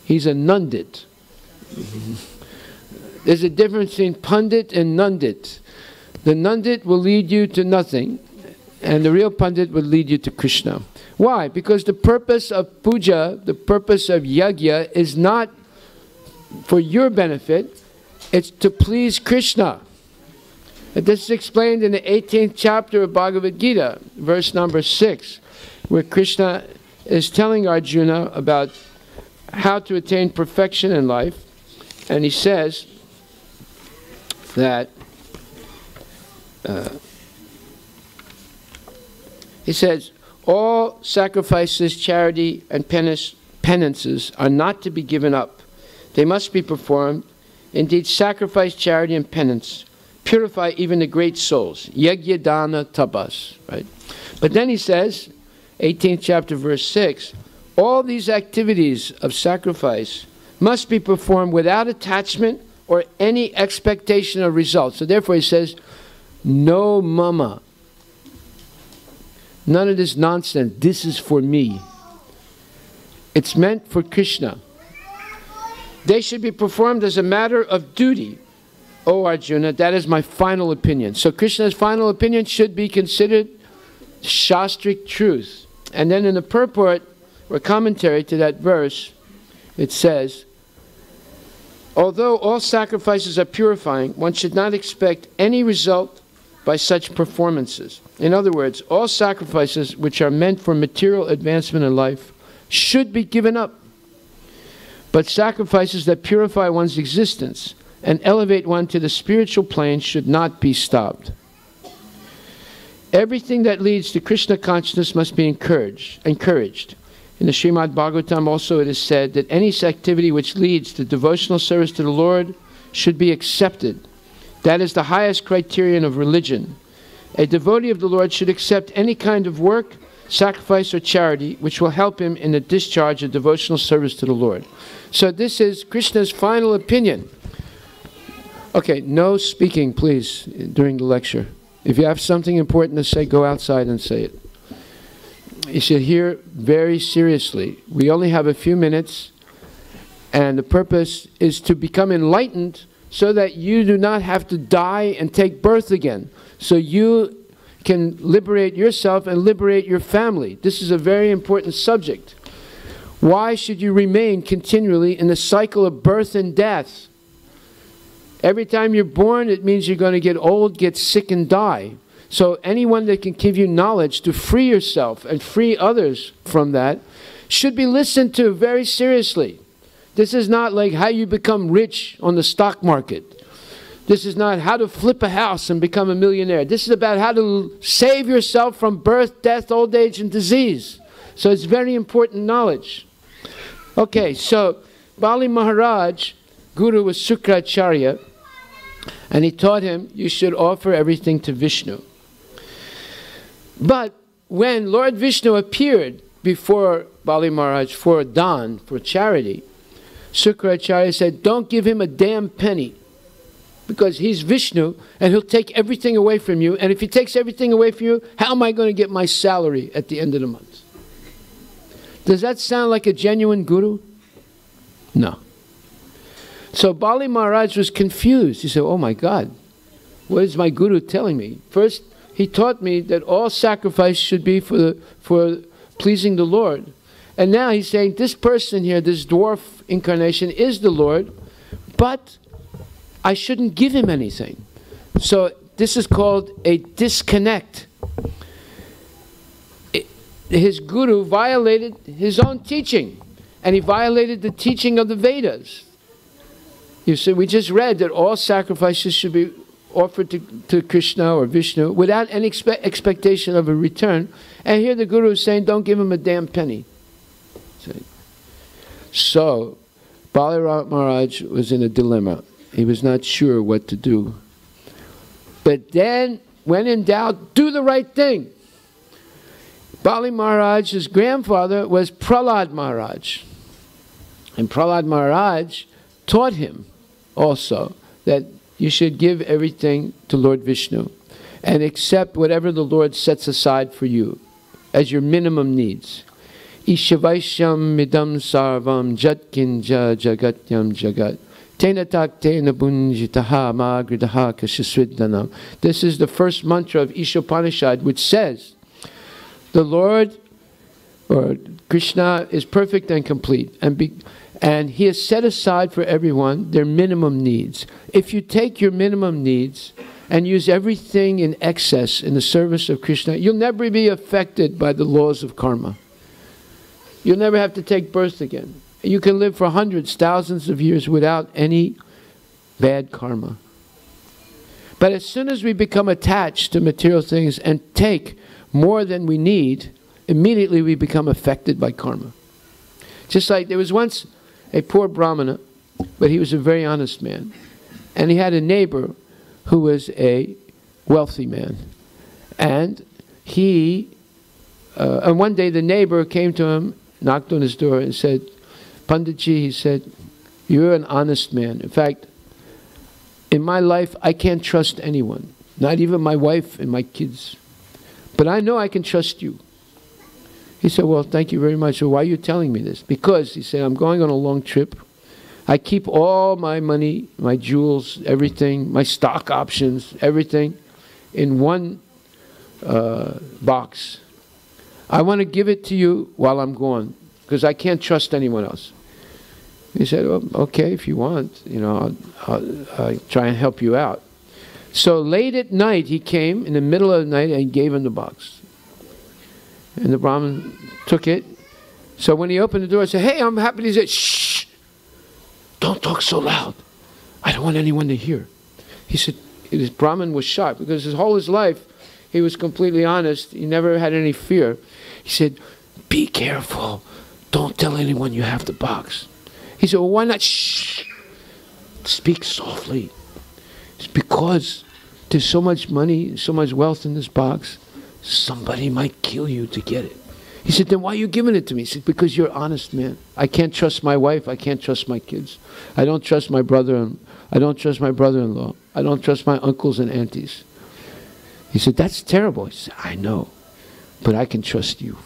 He's a nundit. There's a difference between pundit and nundit. The nundit will lead you to nothing, and the real pundit will lead you to Krishna. Why? Because the purpose of puja, the purpose of yajna, is not for your benefit. It's to please Krishna. And this is explained in the 18th chapter of Bhagavad Gita, verse number 6, where Krishna is telling Arjuna about how to attain perfection in life. And he says that, All sacrifices, charity, and penances are not to be given up. They must be performed. Indeed, sacrifice, charity, and penance purify even the great souls. Yajna, dana, tapas. Right? But then he says, 18th chapter, verse 6, all these activities of sacrifice must be performed without attachment or any expectation of results. So therefore he says, no mama. None of this nonsense. This is for me. It's meant for Krishna. They should be performed as a matter of duty. Oh Arjuna, that is my final opinion. So Krishna's final opinion should be considered Shastric truth. And then in the purport or commentary to that verse, it says, although all sacrifices are purifying, one should not expect any result by such performances. In other words, all sacrifices which are meant for material advancement in life should be given up. But sacrifices that purify one's existence and elevate one to the spiritual plane should not be stopped. Everything that leads to Krishna consciousness must be encouraged. In the Srimad Bhagavatam also it is said that any activity which leads to devotional service to the Lord should be accepted. That is the highest criterion of religion. A devotee of the Lord should accept any kind of work, sacrifice, or charity which will help him in the discharge of devotional service to the Lord. So this is Krishna's final opinion. Okay, no speaking, please, during the lecture. If you have something important to say, go outside and say it. You should hear very seriously. We only have a few minutes, and the purpose is to become enlightened so that you do not have to die and take birth again. So you can liberate yourself and liberate your family. This is a very important subject. Why should you remain continually in the cycle of birth and death? Every time you're born, it means you're going to get old, get sick, and die. So anyone that can give you knowledge to free yourself and free others from that should be listened to very seriously. This is not like how you become rich on the stock market. This is not how to flip a house and become a millionaire. This is about how to save yourself from birth, death, old age, and disease. So it's very important knowledge. Okay, so Bali Maharaj, Guru was Sukracharya, and he taught him you should offer everything to Vishnu. But when Lord Vishnu appeared before Bali Maharaj for dawn, for charity, Sukracharya said, don't give him a damn penny, because he's Vishnu and he'll take everything away from you, and if he takes everything away from you, how am I going to get my salary at the end of the month? Does that sound like a genuine guru? No. So Bali Maharaj was confused. He said, oh my God, what is my guru telling me? First, he taught me that all sacrifice should be for pleasing the Lord. And now he's saying this person here, this dwarf incarnation, is the Lord, but I shouldn't give him anything. So this is called a disconnect. His guru violated his own teaching, and he violated the teaching of the Vedas. You see, we just read that all sacrifices should be offered to Krishna or Vishnu without any expectation of a return. And here the guru is saying, don't give him a damn penny. So, Bali Maharaj was in a dilemma. He was not sure what to do. But then, when in doubt, do the right thing. Bali Maharaj's grandfather was Prahlad Maharaj. And Prahlad Maharaj taught him also that you should give everything to Lord Vishnu and accept whatever the Lord sets aside for you as your minimum needs. Ishavaishyam midam sarvam jatkinja jagatyam jagat tenatak tena bunjitaha magridaha kashasviddanam. This is the first mantra of Ishopanishad, which says the Lord, or Krishna, is perfect and complete, and He has set aside for everyone their minimum needs. If you take your minimum needs and use everything in excess in the service of Krishna, you'll never be affected by the laws of karma. You'll never have to take birth again. You can live for hundreds, thousands of years without any bad karma. But as soon as we become attached to material things and take more than we need, immediately we become affected by karma. Just like there was once a poor Brahmana, but he was a very honest man. And he had a neighbor who was a wealthy man. And and one day the neighbor came to him, knocked on his door and said, Panditji, he said, you're an honest man. In fact, in my life, I can't trust anyone, not even my wife and my kids. But I know I can trust you. He said, well, thank you very much. So why are you telling me this? Because, he said, I'm going on a long trip. I keep all my money, my jewels, everything, my stock options, everything in one box. I want to give it to you while I'm gone because I can't trust anyone else. He said, well, okay, if you want, I'll try and help you out. So late at night, he came in the middle of the night and he gave him the box. And the Brahmin took it. So when he opened the door, I said, hey, I'm happy. He said, shh, don't talk so loud. I don't want anyone to hear. He said, this Brahmin was shocked because his whole life, he was completely honest. He never had any fear. He said, be careful. Don't tell anyone you have the box. He said, well, why not? Shh. Speak softly. It's because there's so much money, so much wealth in this box, somebody might kill you to get it. He said, then why are you giving it to me? He said, because you're an honest man. I can't trust my wife. I can't trust my kids. I don't trust my brother. I don't trust my brother-in-law. I don't trust my uncles and aunties. He said, that's terrible. He said, I know, but I can trust you.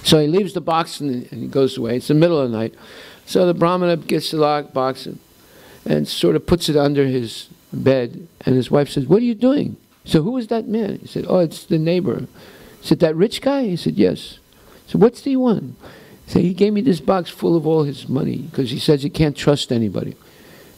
So he leaves the box and he goes away. It's the middle of the night. So the Brahmana gets the box and sort of puts it under his bed. And his wife says, what are you doing? So who is that man? He said, oh, it's the neighbor. He said, that rich guy? He said, yes. So what's he want? He said, he gave me this box full of all his money because he says he can't trust anybody.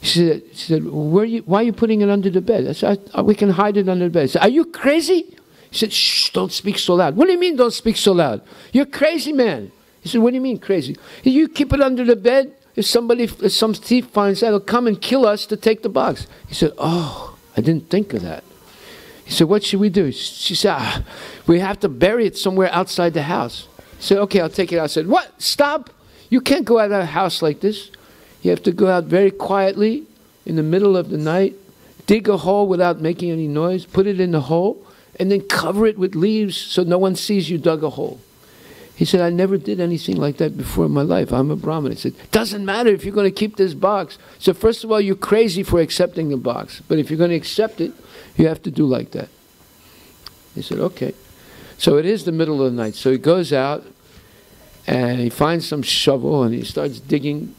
She said well, why are you putting it under the bed? I said, we can hide it under the bed. I said, are you crazy? He said, shh, don't speak so loud. What do you mean don't speak so loud? You're crazy, man. He said, what do you mean crazy? You keep it under the bed. If some thief finds out, he'll come and kill us to take the box. He said, oh, I didn't think of that. He said, what should we do? She said, we have to bury it somewhere outside the house. He said, okay, I'll take it out. I said, what? Stop. You can't go out of a house like this. You have to go out very quietly in the middle of the night, dig a hole without making any noise, put it in the hole, and then cover it with leaves so no one sees you dug a hole. He said, I never did anything like that before in my life. I'm a Brahmin. He said, doesn't matter if you're going to keep this box. So first of all, you're crazy for accepting the box. But if you're going to accept it, you have to do like that. He said, okay. So it is the middle of the night. So he goes out and he finds some shovel and he starts digging.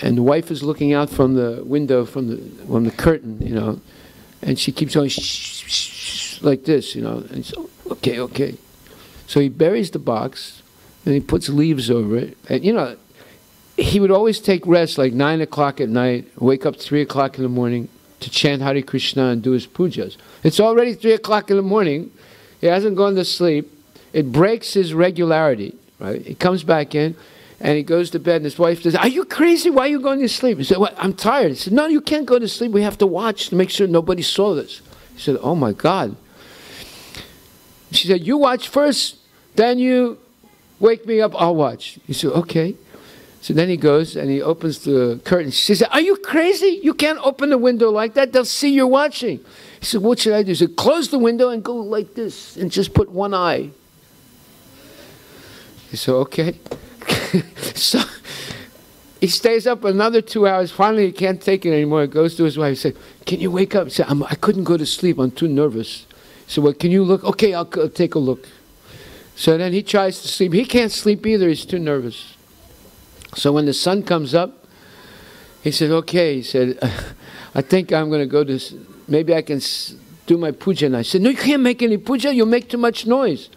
And the wife is looking out from the window, from the curtain, and she keeps going, shh, shh, shh, like this, And he's, okay, okay. So he buries the box, and he puts leaves over it. And, he would always take rest like 9 o'clock at night, wake up 3 o'clock in the morning to chant Hare Krishna and do his pujas. It's already 3 o'clock in the morning. He hasn't gone to sleep. It breaks his regularity, right? He comes back in. And he goes to bed, and his wife says, are you crazy? Why are you going to sleep? He said, well, I'm tired. He said, no, you can't go to sleep. We have to watch to make sure nobody saw this. He said, oh, my God. She said, you watch first, then you wake me up, I'll watch. He said, okay. So then he goes, and he opens the curtain. She said, are you crazy? You can't open the window like that. They'll see you're watching. He said, what should I do? He said, close the window and go like this, and just put one eye. He said, okay. So he stays up another 2 hours. Finally, he can't take it anymore. He goes to his wife. He said, can you wake up? He said, I couldn't go to sleep. I'm too nervous. He said, well, can you look? Okay, I'll take a look. So then he tries to sleep. He can't sleep either. He's too nervous. So when the sun comes up, he said, okay. He said, I think I'm going to go to, maybe I can do my puja. And I said, no, you can't make any puja. You'll make too much noise.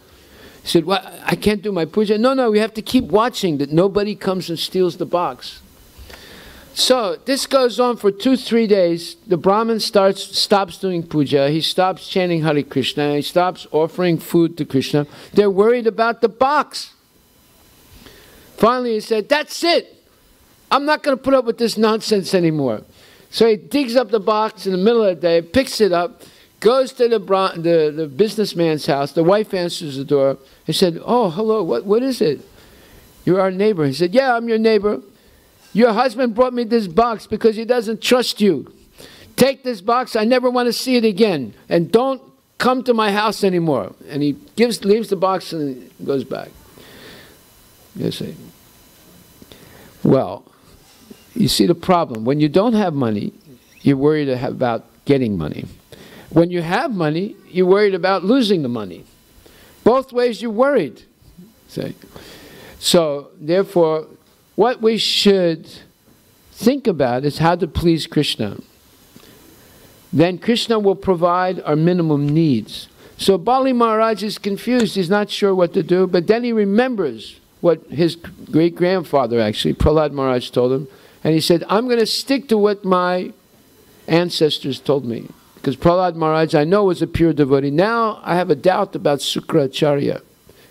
He said, well, I can't do my puja. No, we have to keep watching that nobody comes and steals the box. So this goes on for 2-3 days. The Brahmin stops doing puja. He stops chanting Hare Krishna. He stops offering food to Krishna. They're worried about the box. Finally, he said, that's it. I'm not going to put up with this nonsense anymore. So he digs up the box in the middle of the day, picks it up, Goes to the businessman's house. The wife answers the door. He said, "Oh, hello, what is it? You're our neighbor." He said, "Yeah, I'm your neighbor. Your husband brought me this box because he doesn't trust you. Take this box. I never want to see it again. And don't come to my house anymore." And he leaves the box and goes back. You see. Well, you see the problem. When you don't have money, you're worried about getting money. When you have money, you're worried about losing the money. Both ways you're worried. See? So, therefore, what we should think about is how to please Krishna. Then Krishna will provide our minimum needs. So Bali Maharaj is confused. He's not sure what to do, but then he remembers what his great-grandfather, actually, Prahlad Maharaj, told him. And he said, "I'm going to stick to what my ancestors told me." Because Prahlad Maharaj, I know, was a pure devotee. Now I have a doubt about Sukracharya,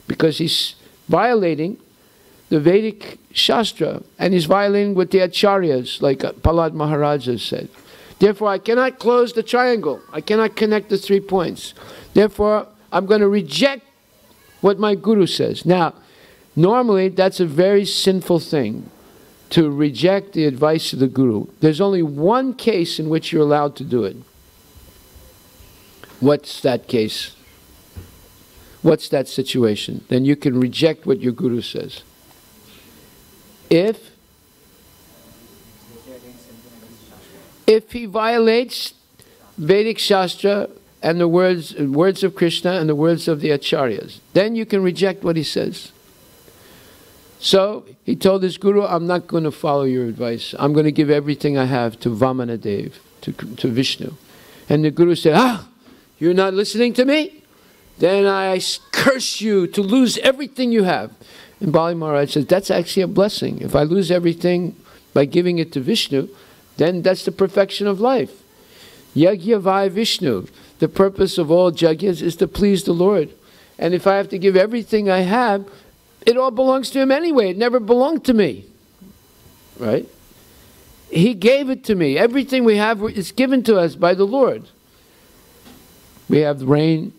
because he's violating the Vedic Shastra, and he's violating what the Acharyas, like Prahlad Maharaj, has said. Therefore, I cannot close the triangle. I cannot connect the 3 points. Therefore, I'm going to reject what my guru says. Now, normally, that's a very sinful thing, to reject the advice of the guru. There's only one case in which you're allowed to do it. What's that case? What's that situation? Then you can reject what your guru says. If he violates Vedic Shastra and the words of Krishna and the words of the Acharyas, then you can reject what he says. So he told his guru, "I'm not going to follow your advice. I'm going to give everything I have to Vamanadev, to Vishnu." And the guru said, "Ah, you're not listening to me? Then I curse you to lose everything you have." And Bali Maharaj says, "That's actually a blessing. If I lose everything by giving it to Vishnu, then that's the perfection of life. Yajna vai Vishnu. The purpose of all yajnas is to please the Lord. And if I have to give everything I have, it all belongs to him anyway. It never belonged to me." Right? He gave it to me. Everything we have is given to us by the Lord. We have the rain,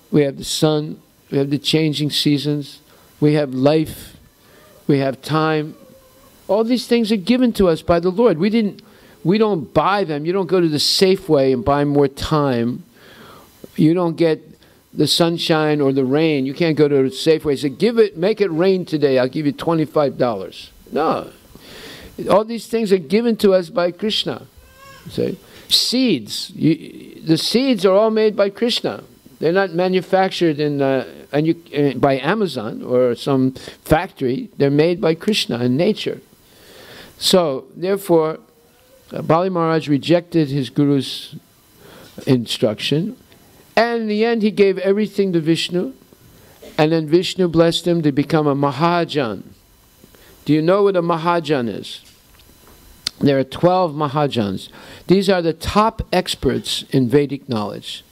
we have the sun, we have the changing seasons, we have life, we have time. All these things are given to us by the Lord. We don't buy them. You don't go to the Safeway and buy more time. You don't get the sunshine or the rain. You can't go to the Safeway and say, make it rain today, I'll give you $25. No. All these things are given to us by Krishna. See? Seeds. The seeds are all made by Krishna. They're not manufactured by Amazon or some factory. They're made by Krishna in nature. So, therefore, Bali Maharaj rejected his guru's instruction, and in the end he gave everything to Vishnu, and then Vishnu blessed him to become a Mahajan. Do you know what a Mahajan is? There are 12 Mahajans. These are the top experts in Vedic knowledge.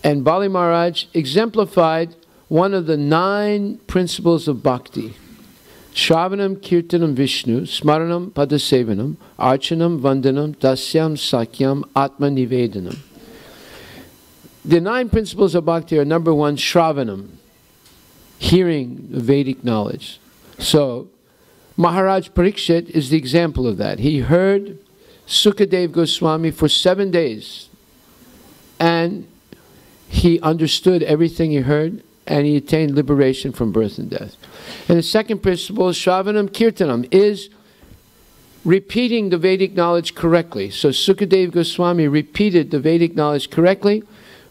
And Bali Maharaj exemplified one of the 9 principles of bhakti. Shravanam Kirtanam Vishnu, Smaranam Padasevanam, Archanam Vandanam, Dasyam Sakyam Atma Nivedanam. The 9 principles of bhakti are: number 1, Shravanam, hearing the Vedic knowledge. So, Maharaj Parikshit is the example of that. He heard Sukadev Goswami for 7 days, and he understood everything he heard, and he attained liberation from birth and death. And the second principle, Shravanam Kirtanam, is repeating the Vedic knowledge correctly. So Sukadev Goswami repeated the Vedic knowledge correctly.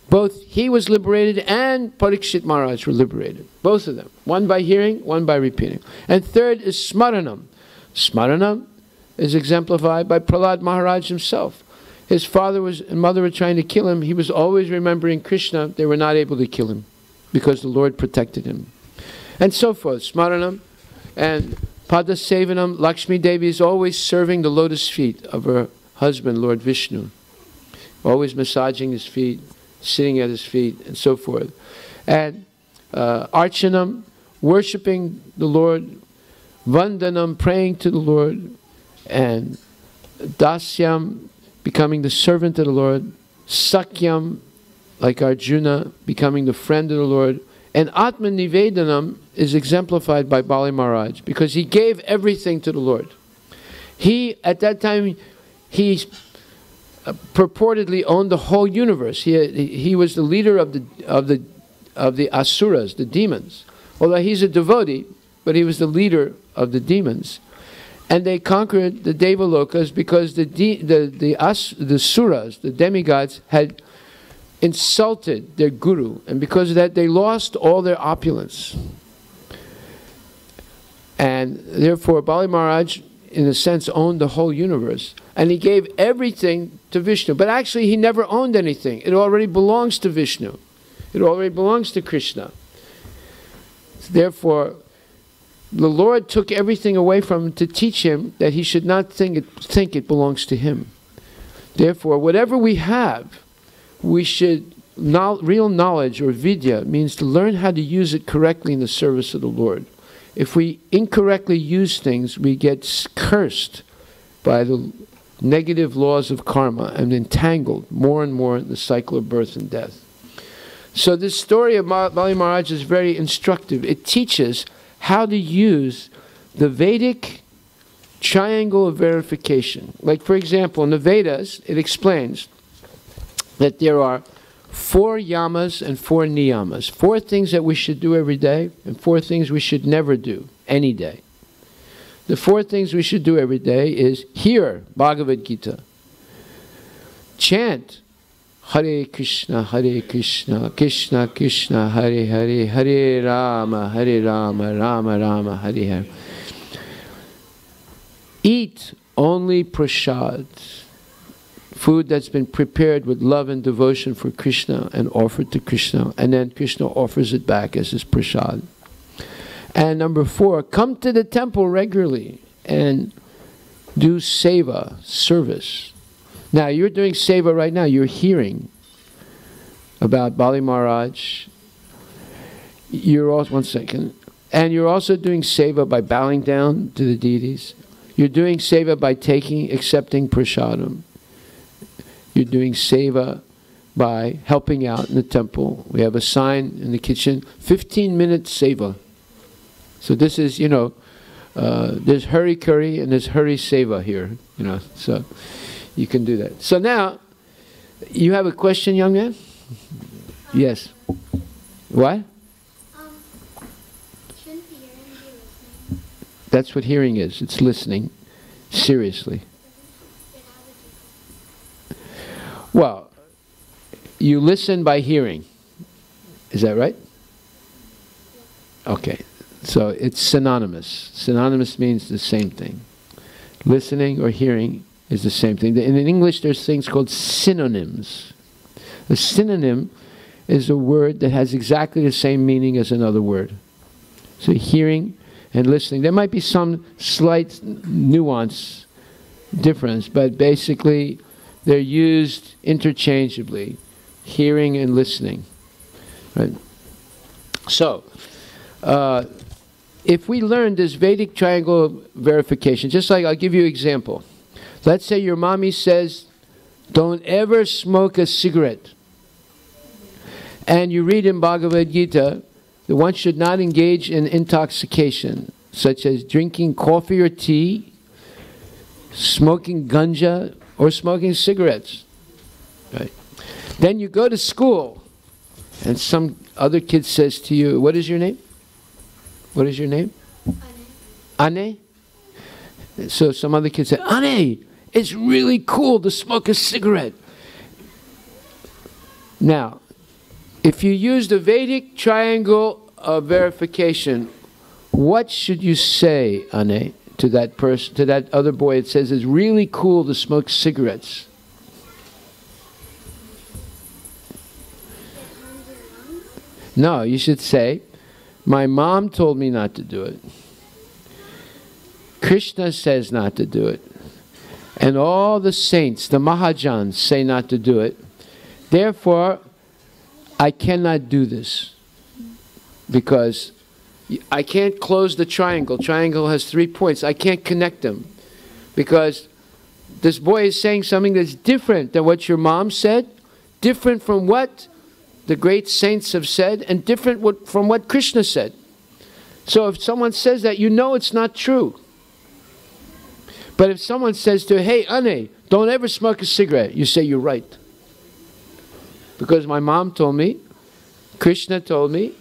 Both he was liberated and Parikshit Maharaj were liberated. Both of them. One by hearing, one by repeating. And third is Smaranam. Smaranam is exemplified by Prahlad Maharaj himself. His father and mother were trying to kill him. He was always remembering Krishna. They were not able to kill him because the Lord protected him. And so forth. Smaranam and Padasevanam. Lakshmi Devi is always serving the lotus feet of her husband, Lord Vishnu. Always massaging his feet, sitting at his feet, and so forth. And Archanam, worshipping the Lord. Vandanam, praying to the Lord. And Dasyam, becoming the servant of the Lord. Sakyam, like Arjuna becoming the friend of the Lord. And Atma Nivedanam is exemplified by Bali Maharaj because he gave everything to the Lord. He, at that time, he purportedly owned the whole universe. He was the leader of the asuras, the demons. Although he's a devotee, but he was the leader of the demons. And they conquered the Devalokas because the suras, the demigods, had insulted their guru, and because of that they lost all their opulence. And therefore Bali Maharaj, in a sense, owned the whole universe, and he gave everything to Vishnu. But actually he never owned anything. It already belongs to Vishnu. It already belongs to Krishna. Therefore the Lord took everything away from him to teach him that he should not think it belongs to him. Therefore, whatever we have, we should, real knowledge or vidya means to learn how to use it correctly in the service of the Lord. If we incorrectly use things, we get cursed by the negative laws of karma and entangled more and more in the cycle of birth and death. So this story of Bali Maharaj is very instructive. It teaches how to use the Vedic triangle of verification. Like, for example, in the Vedas, it explains that there are 4 yamas and 4 niyamas. 4 things that we should do every day, and 4 things we should never do any day. The 4 things we should do every day is hear Bhagavad Gita, chant Hare Krishna, Krishna Krishna, Hare Hare, Hare Rama, Rama Rama, Hare Hare. Eat only prasad, food that's been prepared with love and devotion for Krishna and offered to Krishna, and then Krishna offers it back as his prasad. And number 4, come to the temple regularly and do seva, service. Now, you're doing seva right now. You're hearing about Bali Maharaj. You're also, one second. And you're also doing seva by bowing down to the deities. You're doing seva by accepting prasadam. You're doing seva by helping out in the temple. We have a sign in the kitchen, 15-minute seva. So this is, there's Hari Curry and there's Hari Seva here, so you can do that. So now, you have a question, young man? Yes. What?
Shouldn't hearing be listening?
That's what hearing is. It's listening seriously. Well, you listen by hearing. Is that right? Okay. So it's synonymous. Synonymous means the same thing. Listening or hearing is the same thing. In English, there's things called synonyms. A synonym is a word that has exactly the same meaning as another word. So hearing and listening. There might be some slight nuance difference, but basically they're used interchangeably. Hearing and listening. Right? So, if we learn this Vedic triangle verification, just like I'll give you an example. Let's say your mommy says, don't ever smoke a cigarette. And you read in Bhagavad Gita that one should not engage in intoxication, such as drinking coffee or tea, smoking ganja, or smoking cigarettes. Right? Then you go to school, and some other kid says to you, what is your name? What is your name? Ane. Ane? So some other kid said, Ane, it's really cool to smoke a cigarette. Now, if you use the Vedic triangle of verification, what should you say, Ane, to that person, to that other boy? It says it's really cool to smoke cigarettes. No, you should say, my mom told me not to do it. Krishna says not to do it. And all the saints, the Mahajans, say not to do it. Therefore, I cannot do this. Because I can't close the triangle. Triangle has 3 points. I can't connect them. Because this boy is saying something that's different than what your mom said. Different from what the great saints have said and different from what Krishna said. So if someone says that, you know it's not true. But if someone says to you, hey, Ane, don't ever smoke a cigarette, you say, you're right. Because my mom told me, Krishna told me,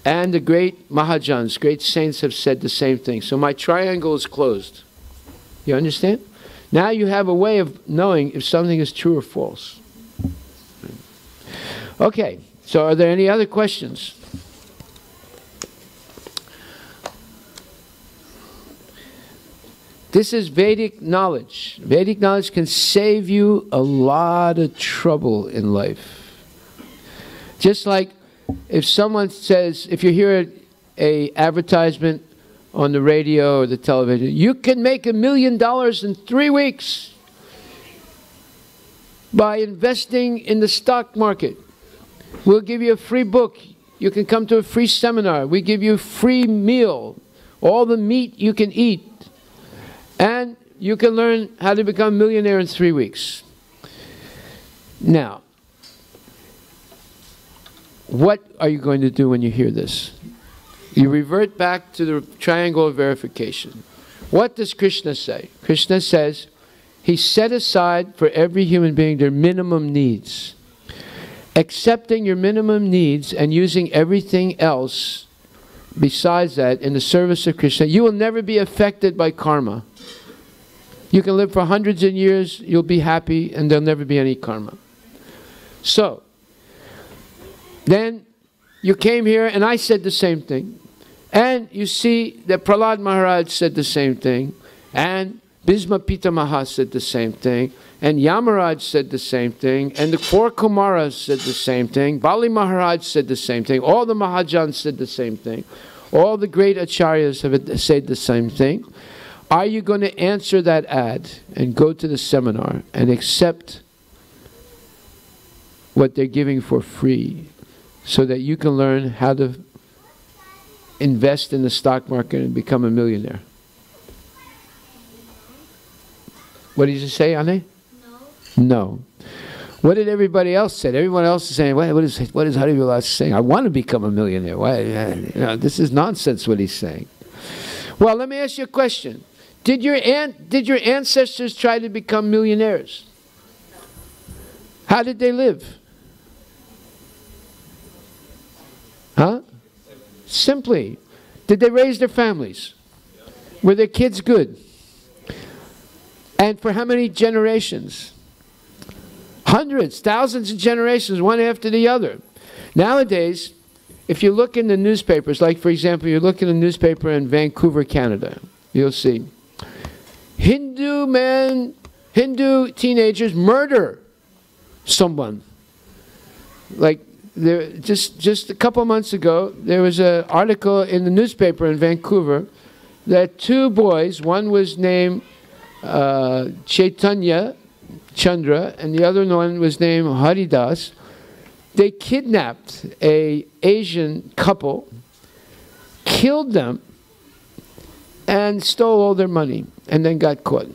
and the great Mahajans, great saints have said the same thing. So my triangle is closed. You understand? Now you have a way of knowing if something is true or false. Okay, so are there any other questions? This is Vedic knowledge. Vedic knowledge can save you a lot of trouble in life. Just like if someone says, if you hear a advertisement on the radio or the television, you can make $1 million in 3 weeks by investing in the stock market. We'll give you a free book. You can come to a free seminar. We give you a free meal, all the meat you can eat. And you can learn how to become a millionaire in 3 weeks. Now, what are you going to do when you hear this? You revert back to the triangle of verification. What does Krishna say? Krishna says, he set aside for every human being their minimum needs. Accepting your minimum needs and using everything else besides that in the service of Krishna, you will never be affected by karma. You can live for hundreds of years, you'll be happy, and there'll never be any karma. So, then you came here and I said the same thing. And you see that Prahlad Maharaj said the same thing. And Bhisma Pitamaha said the same thing. And Yamaraj said the same thing. And the 4 Kumaras said the same thing. Bali Maharaj said the same thing. All the Mahajans said the same thing. All the great Acharyas have said the same thing. Are you going to answer that ad and go to the seminar and accept what they're giving for free so that you can learn how to invest in the stock market and become a millionaire? What did you say, Ane?
No.
No. What did everybody else say? Everyone else is saying, what is Harivilas saying? I want to become a millionaire. Why? This is nonsense what he's saying. Well, let me ask you a question. Did your ancestors try to become millionaires? How did they live? Huh? Simply. Did they raise their families? Were their kids good? And for how many generations? Hundreds, thousands of generations, one after the other. Nowadays, if you look in the newspapers, like for example, you look in a newspaper in Vancouver, Canada, you'll see Hindu teenagers murder someone. Like there, just a couple months ago, there was an article in the newspaper in Vancouver that 2 boys, one was named Chaitanya Chandra, and the other one was named Haridas. They kidnapped an Asian couple, killed them, and stole all their money, and then got caught.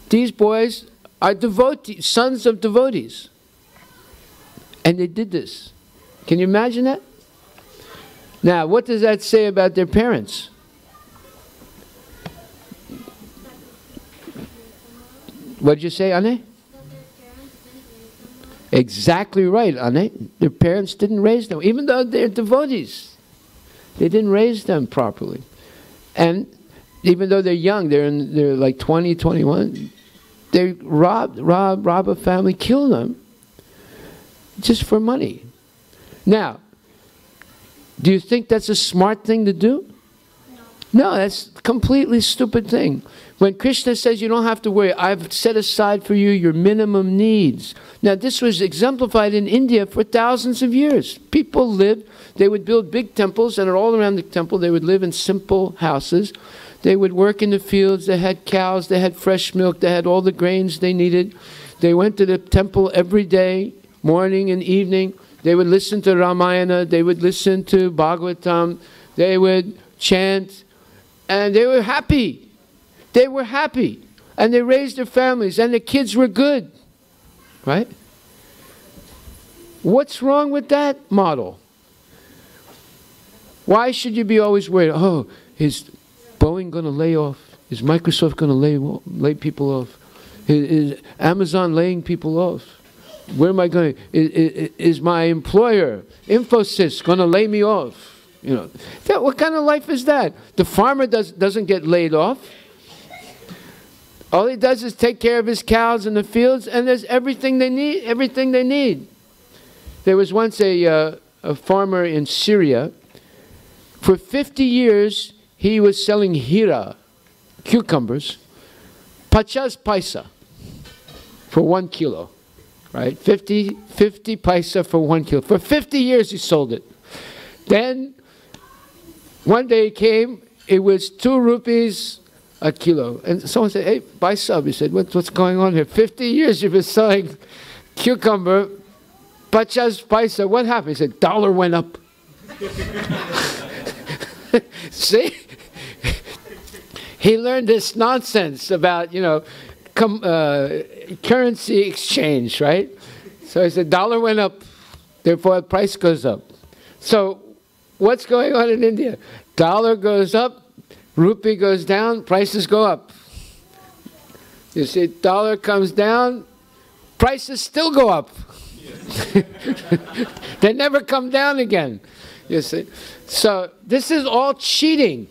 These boys are devotees, sons of devotees. And they did this. Can you imagine that? Now, what does that say about their parents? What did you say, Ane? Exactly right, Ane. Their parents didn't raise them, even though they're devotees. They didn't raise them properly. And even though they're young, they're like 20, 21, they rob a family, kill them, just for money. Now, do you think that's a smart thing to do? No, that's a completely stupid thing. When Krishna says you don't have to worry, I've set aside for you your minimum needs. Now this was exemplified in India for thousands of years. People lived, they would build big temples, and all around the temple they would live in simple houses. They would work in the fields, they had cows, they had fresh milk, they had all the grains they needed. They went to the temple every day, morning and evening. They would listen to Ramayana, they would listen to Bhagavatam, they would chant, and they were happy. They were happy, and they raised their families, and the kids were good, right? What's wrong with that model? Why should you be always worried? Oh, is Boeing going to lay off? Is Microsoft going to lay people off? Is Amazon laying people off? Where am I going? Is my employer, Infosys, going to lay me off? You know, what kind of life is that? The farmer doesn't get laid off. All he does is take care of his cows in the fields, and there's everything they need. Everything they need. There was once a farmer in Syria. For 50 years, he was selling hira, cucumbers, pachas paisa, for 1 kilo. Right? 50 paisa for 1 kilo. For 50 years he sold it. Then one day he came, it was 2 rupees a kilo. And someone said, hey, buy some. He said, what's going on here? 50 years you've been selling cucumber, pachas paisa. What happened? He said, dollar went up. See? He learned this nonsense about, you know, currency exchange, right? So he said, dollar went up, therefore the price goes up. So what's going on in India? Dollar goes up, rupee goes down, prices go up. You see, dollar comes down, prices still go up. They never come down again. You see. So this is all cheating.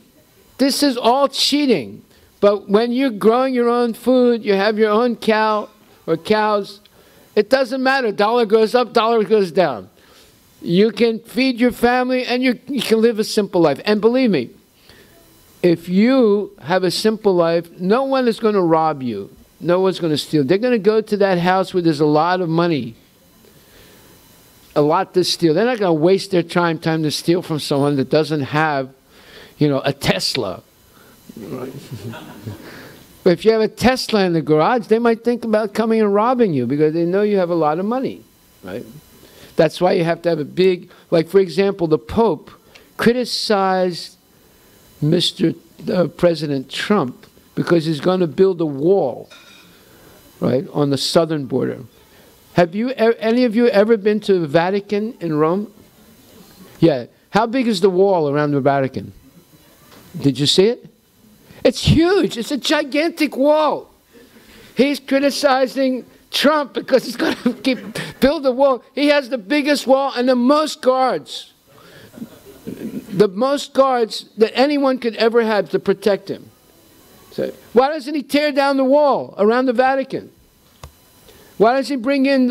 This is all cheating. But when you're growing your own food, you have your own cow or cows, it doesn't matter. Dollar goes up, dollar goes down. You can feed your family and you can live a simple life. And believe me, if you have a simple life, no one is going to rob you. No one's going to steal. They're going to go to that house where there's a lot of money. A lot to steal. They're not going to waste their time to steal from someone that doesn't have, you know, a Tesla. Right. But if you have a Tesla in the garage, they might think about coming and robbing you because they know you have a lot of money, right? That's why you have to have a big, like for example, the Pope criticized Mr. President Trump because he's going to build a wall, right, on the southern border. Have you, any of you ever been to the Vatican in Rome? Yeah. How big is the wall around the Vatican? Did you see it? It's huge. It's a gigantic wall. He's criticizing Trump because he's going to build a wall. He has the biggest wall and the most guards. The most guards that anyone could ever have to protect him. So why doesn't he tear down the wall around the Vatican? Why doesn't he bring in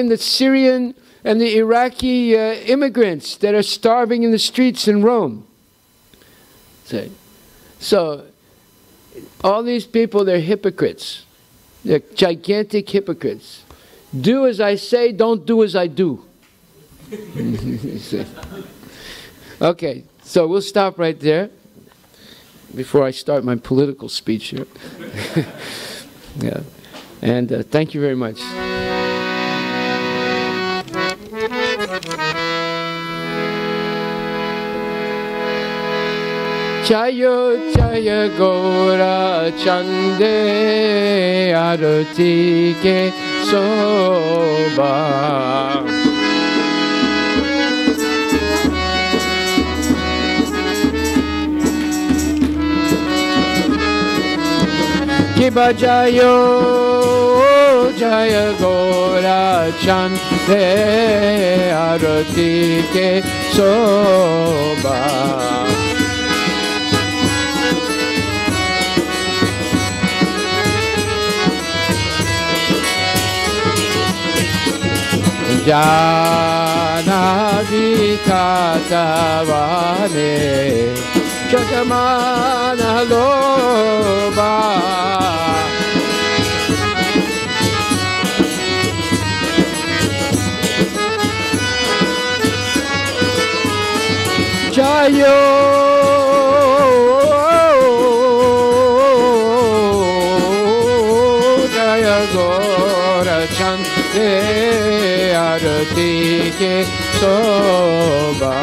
the Syrian and the Iraqi immigrants that are starving in the streets in Rome? So all these people, they're hypocrites. They're gigantic hypocrites. Do as I say, don't do as I do. Okay, so we'll stop right there before I start my political speech here. Yeah. And thank you very much. Chayo chaya gora chande arati ke soba. Kiba jayo jaya gora chande arati ke soba. Jana vikatavane jagamana loba. Jayo jaya gora chante arati ke soba.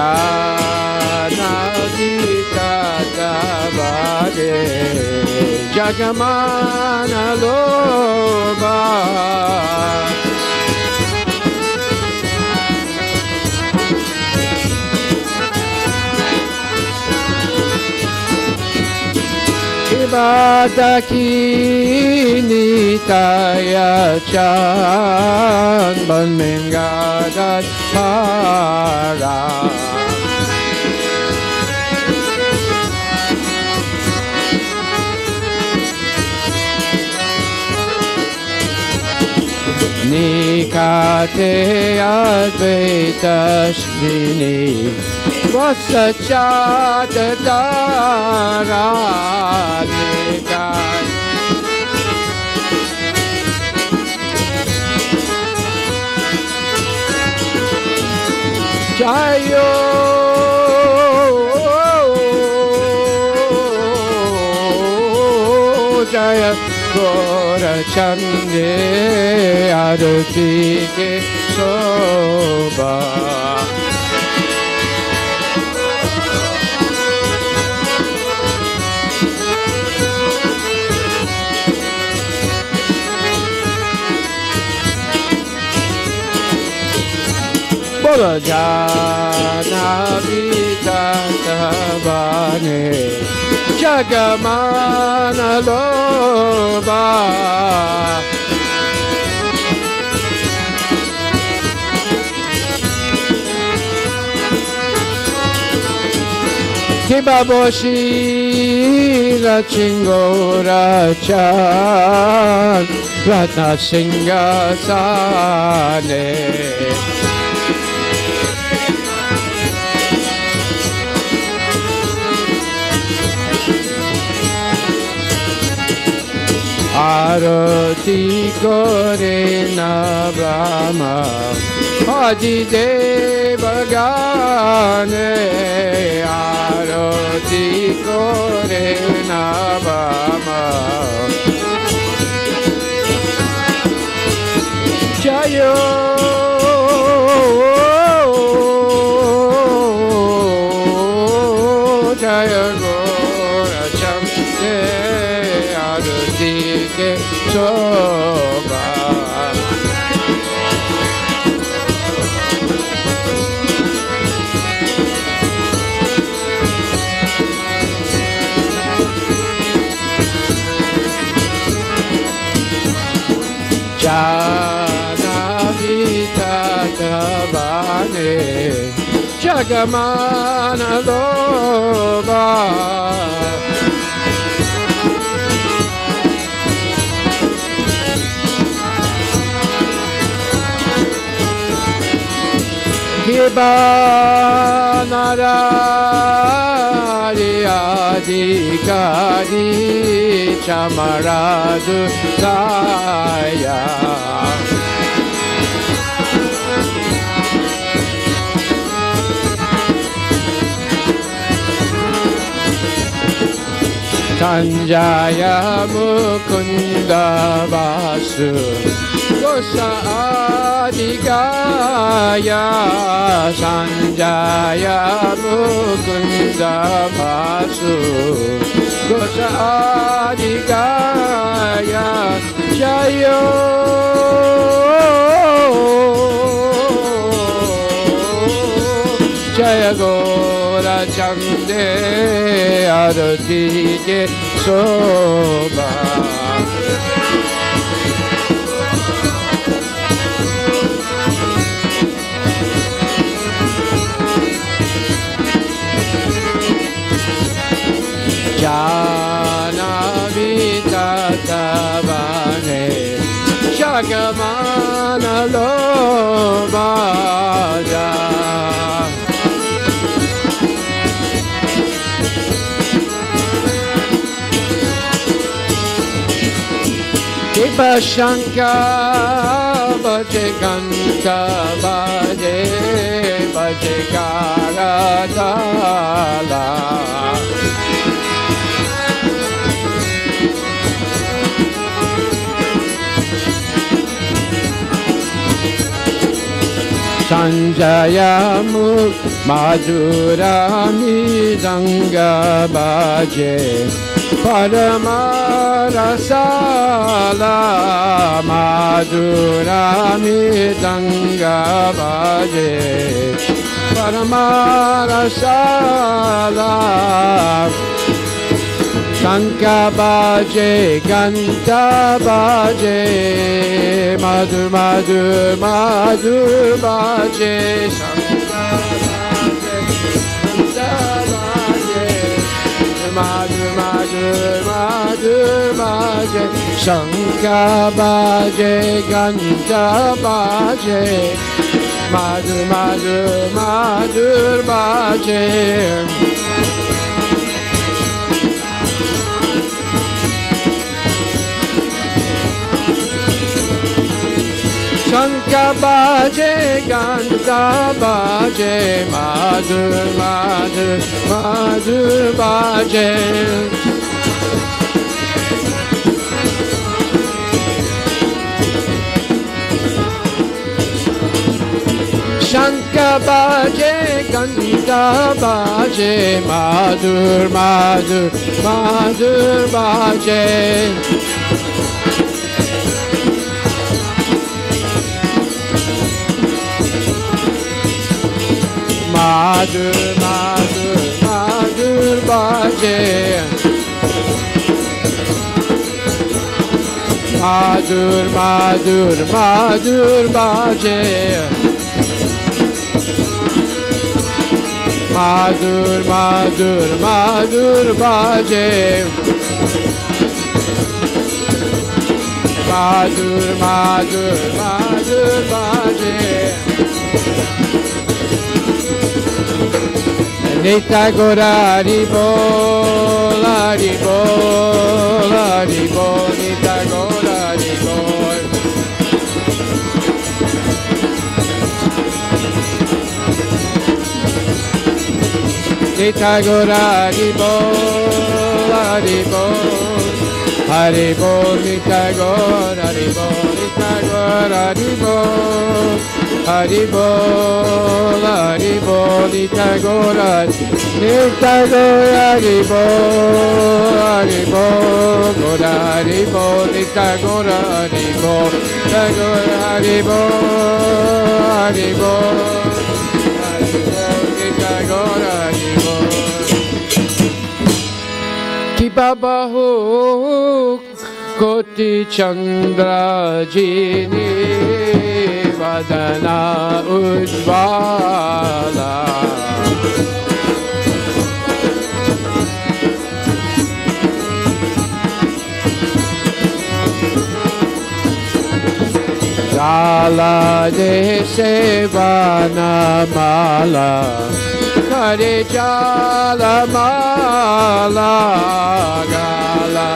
Janavitatabhade Jagamana Loba Ibadaki Nitaya Chan Banmengadat Para Nikate Advaita Srini Vasachatara Nikate Jayo Jaya Gora Chande Aruti Ke Soba Bola Janavitatabhane Jagamana Loba Kibaboshi Rachingora Chan Ratna Singasane Arati Kore Na Brahma Adi Deva Gane Arati Kore Na Brahma Jayo Jaya Gora Chande Arati Ke Soba Janavitatabhane Jagamana Loba Kibanarari Adhikari Chamaradu Saya Sanjaya Mukunda Vasu Gosa Adigaya Sanjaya Mukunda Vasu Gosa Adigaya Jayo Jaya Gora Chande Arati Ke Soba Janavitatabhane Jagamana Loba Kipashanka Bhaje Ganta Bhaje Bhaje Karadala Sanjaya Mukti Madhura Midanga Baje Paramarasala Madhura Midanga Baje Paramarasala Shankha Baje Ganta Baje Madhur Madhur Madhur Baje Shankha Madhur Madhur Madhur Baje Shankha Baje Ganta Baje Madhur Madhur Madhur Baje Shankha Baje Ganta Baje Madhur Madhur Madhur Baje Shankha Baje Ganta Baje Madhur Madhur Madhur Baje Madhur Madhur Madhur Baje Madhur Madhur Madhur Baje Madhur Madhur Madhur Baje Madhur Madhur Madhur Baje Nitya Gora Haribol Haribol Haribol Nitya Gora Haribol Nitya Gora Haribol Haribol Haribol Nitya Gora Haribol Nitya Gora Haribol Haribol, Haribol, Nitya Gora, Nitya Gora, Haribol, Haribol, Gora, Haribol, Nitya Gora, Haribol, Nitya Gora, Haribol, Haribol, Haribol, Nitya Gora, Haribol. Ki Babahu Koti Chandra Jini Vadana Ujvala Jala de Sevana Mala Kare Jala Mala Gala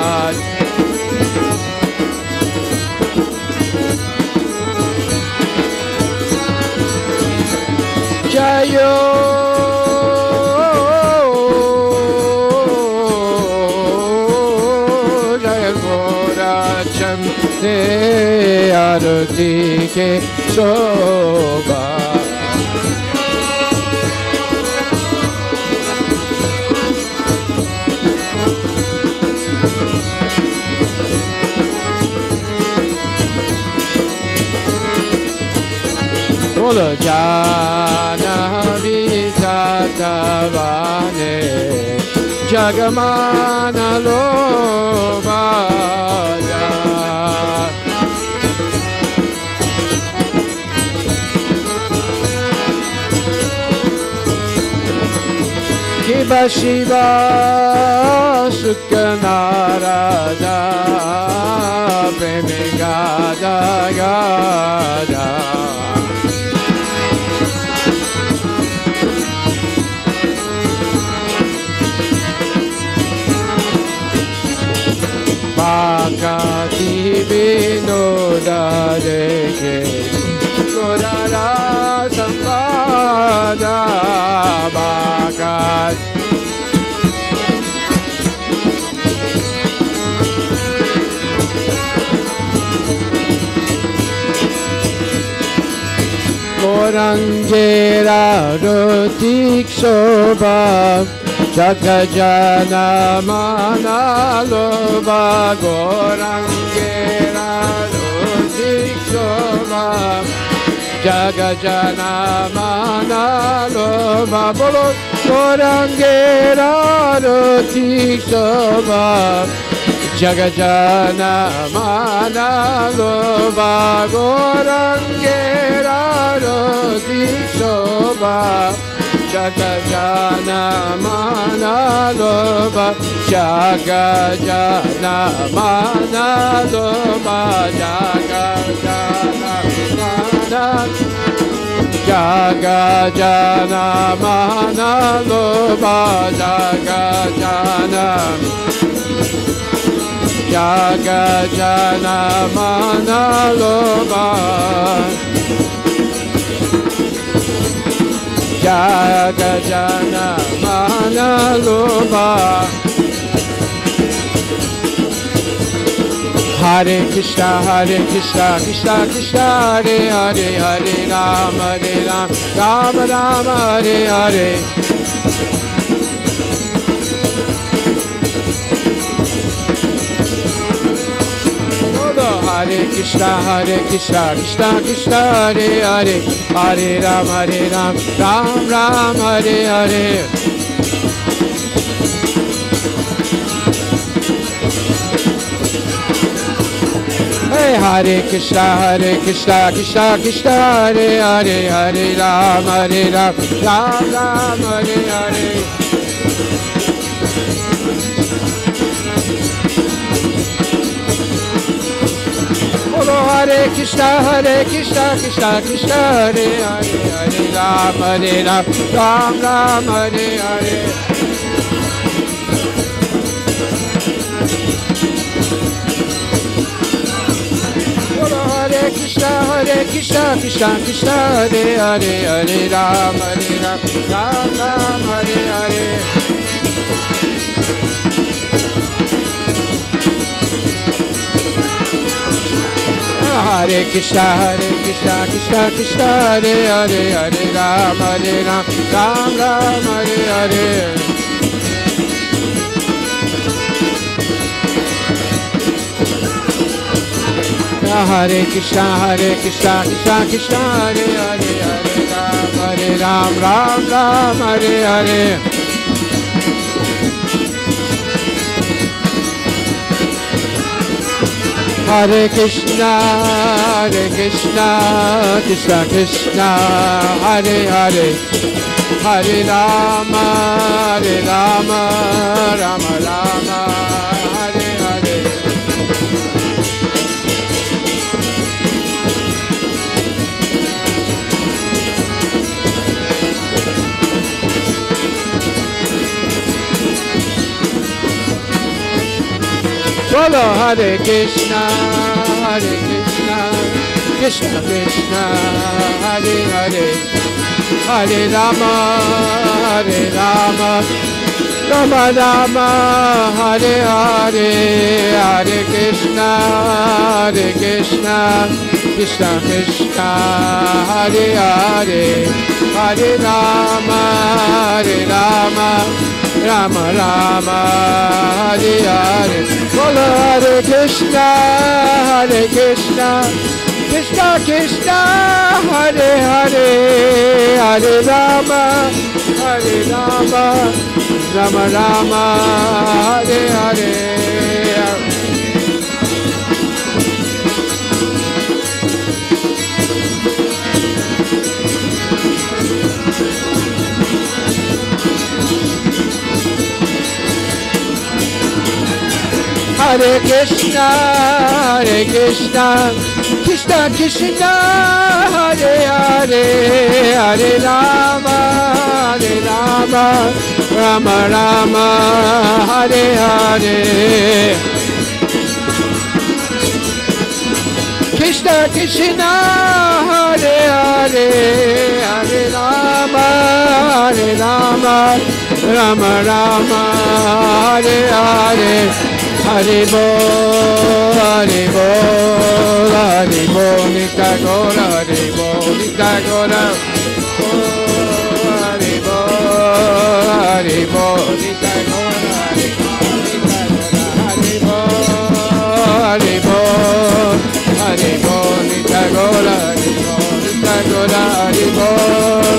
Jayo Jaya Gora Chande Arati Ke Shobha Bolo Jana Vitatavane Jagamana Lobaya Kiba Shiva Sukhanarada Premigada Gada Bakati Vinoda Deke Kodara Sampada Bakat Gorangera Rutik Soba Jagajana Manaloba Gorangera Rutik Soba Jagajana Manaloba Bolo Gorangera Rutik Soba Jagajana Manaloba Gorangera Rutik Soba Jagajana Manaloba Jagajana Manaloba Jagajana Manaloba Jagajana Manaloba Jagajana Jagajana Manaloba Jagajana Manaloba Hare Krishna Krishna Krishna Hare Hare Hare Rama Rama Rama Hare Hare Hare Krishna Krishna Krishna Hare Hare Hare Rama Ram Ram Hare Hare Hey Hare Krishna Krishna Krishna Hare Hare Hare Rama Ram Ram Hare Hare Hare Krishna Krishna Krishna Hare Hare Hare Rama Ram Ram Hare Hare Hare Krishna Krishna Hare Hare Hare Rama Ram Ram Hare Hare Hare Krishna Krishna Hare Hare Hare Rama Ram Ram Hare Hare Hare Krishna Krishna Hare Hare Hare Ram Ram Hare Hare Hare Krishna Krishna Krishna Hare Hare Hare Rama Rama Rama Hare Hare Bolo Hare Krishna Krishna Krishna Hare Hare Hare Rama Rama Rama Hare Hare Hare Krishna Krishna Krishna Hare Hare Hare Rama Rama Hare Hare Bolo Hare Krishna Krishna Krishna Hare Hare Hare Rama Rama Hare Hare Hare Krishna Krishna Krishna Hare Hare Hare Rama Rama Hare Hare Krishna Hare Hare Hare Rama Rama Hare Hare Hare Bol Nitya Gaura Hare Bol Nitai Gora. Hari Bol, Hari Bol, Nitai Gora, Hari Bol, Hari Bol, Hari Bol, Nitai Gora, Hari Bol, Nitai Gora, Hari Bol,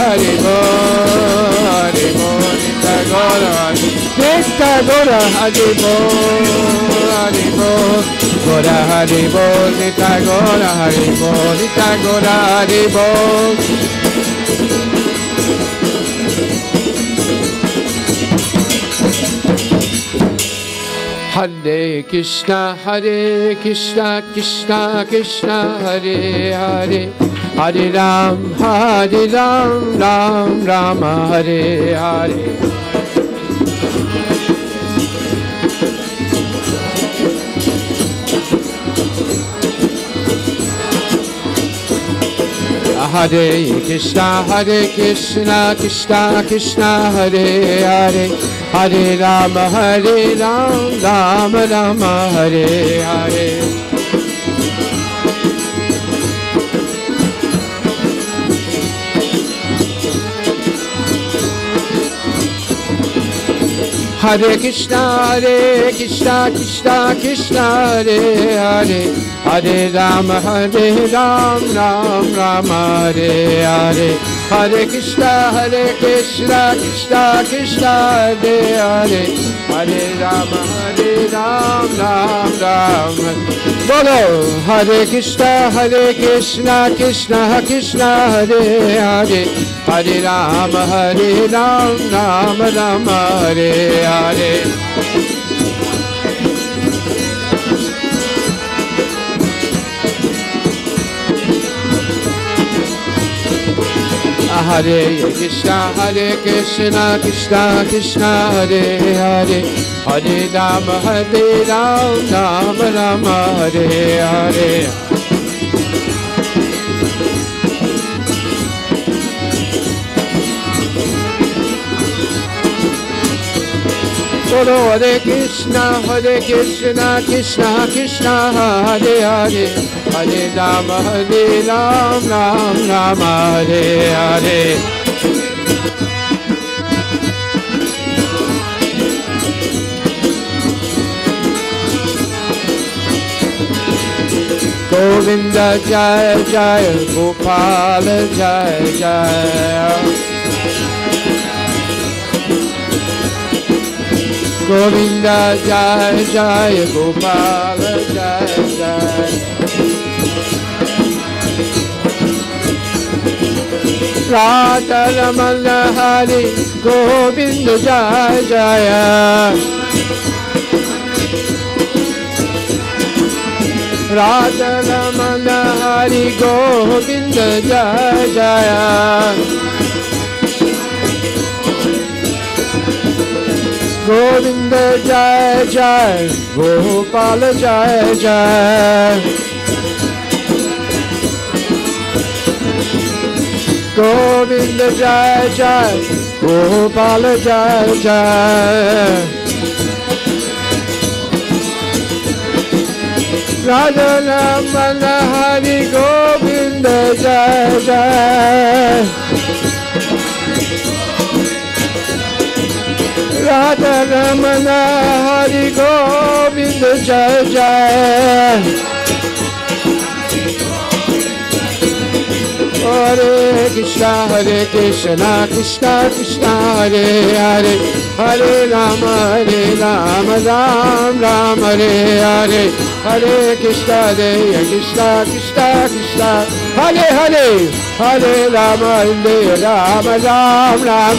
Hari Bol, Hari Bol, Nitai Gora, Nitai Gora, Hari Bol, Hari Bol, Gora Hari Bol, Nitai Gora, Hari Bol, Nitai Gora, Hari Bol. Hare Krishna, Krishna Krishna, Hare Hare, Hare Ram, Ram Ram, Hare Hare. Hare Krishna, Krishna Krishna, Hare Hare, Hare Ram, Ram Ram, Hare Hare. Hare Krishna, Krishna Krishna, Hare Hare, Hare Ram, Ram Ram, Hare Hare. Hare Krishna, Krishna Krishna, Hare Hare, Hare Ram, Ram Ram. Bolo, Hare Krishna, Krishna Krishna, Hare Hare, Hare Ram, Ram Ram, Hare Hare. Hare Krishna, Krishna Krishna, Hare Hare, Hare Ram, Ram Ram, Hare Hare. Guru Hare Krishna, Krishna Krishna, Hare Hare, Hare Ram, Ram Ram, Hare Hare. Govinda Jaya Jaya, Gopala Jaya Jaya. Govinda Jaya Jaya, Gopala Jaya Jaya. Radha Ramana Hari, Govinda Jaya Jaya. Radha Ramana Hari, Govinda Jaya Jaya. Govinda Jaya Jaya, Gopala Jaya Jaya. Govinda Jaya Jaya, Gopala Jaya Jaya. Radha Ramana Hari, Govinda Jaya Jaya. Radha Ramana Hari, Govinda Jaya Jaya. Hare Krishna, Krishna Krishna, Hare Hare, Hare Ram, Ram Ram, Hare Hare. Hare Krishna, Krishna Krishna, Hare Hare, Hare Ram, Ram Ram.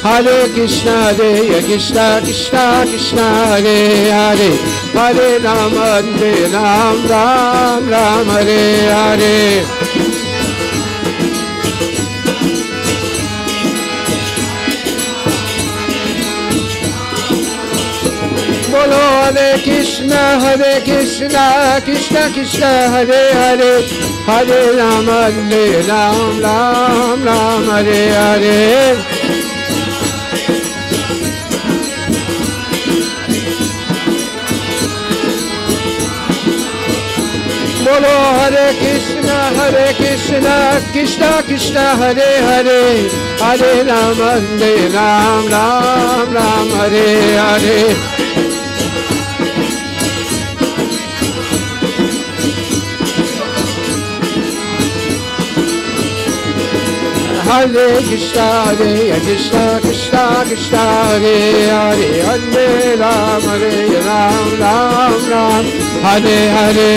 Hare Krishna, Krishna Krishna, Hare Hare, Hare Ram, Ram Ram, Hare Hare. Bolo Hare Krishna, Krishna Krishna, Hare Hare, Hare Ram, Ram Ram, Hare Hare. Bolo Hare Krishna, Krishna Krishna, Hare Hare, Hare Ram, Ram Ram, Hare Hare. Hare Krishna, Krishna Krishna, Hare Hare, Hare Ram, Ram Ram, Hare Hare.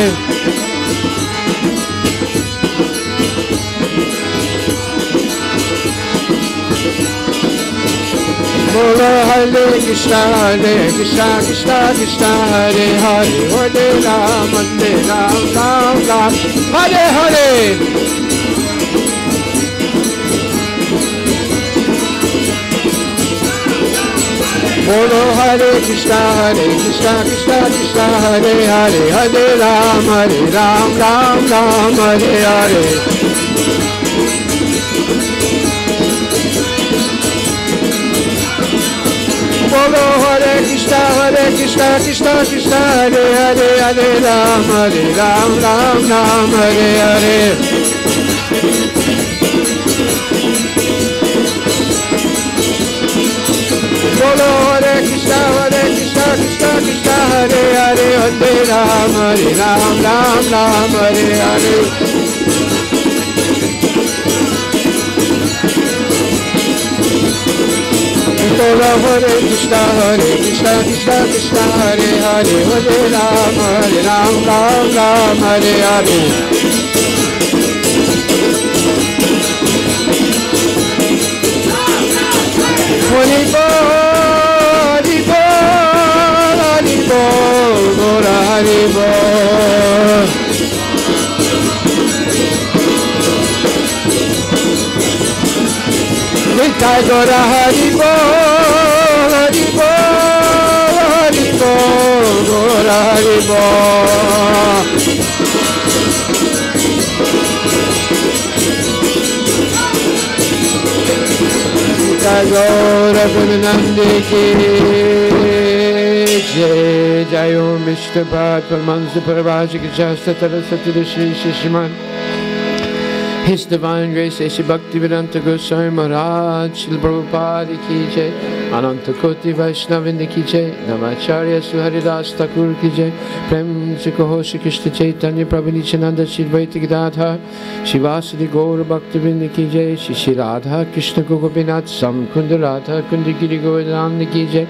Bolo Hare Krishna, Krishna Hare Hare, Hare Ram, Ram Ram, Hare Hare. Bolo Hare Krishna, Krishna Hare Hare, Hare Ram, Ram Ram, Hare Hare. Bolo Hare Krishna, Krishna Hare Hare, Hare Ram, Ram Hare Hare. Bolo Hare Krishna, Krishna Hare Hare, Hare Ram, Ram Hare Hare. Bolo Hare Krishna, Krishna Hare Hare, Hare Ram, Ram Hare Hare. Hari Bol, Hari Bol, Hari Bol. Nitai Gora Hari Bol, Hari Bol, Gora Hari Bol. Gaura Premanande ki jai, Jai Om Vishnu Pad Paramansa Paravajika Shastra Tarasatira Shri Shishman. His Divine Grace Esi Bhaktivedanta Goswami Maharaj Srila Prabhupada ki jai, Ananta Koti Vaishnavindi ki jai, Namacharya Sri Haridas Thakur ki jai, Prem Se Kaho Shri Krishna Chaitanya Prabhu Nityananda Shri Advaita Gadadhar Shivasadi Gaura Bhaktivinoda ki jai, Shri Radha Krishna Gopinath Sam Kunda Radha Kunda Giri Govardhana ki jai,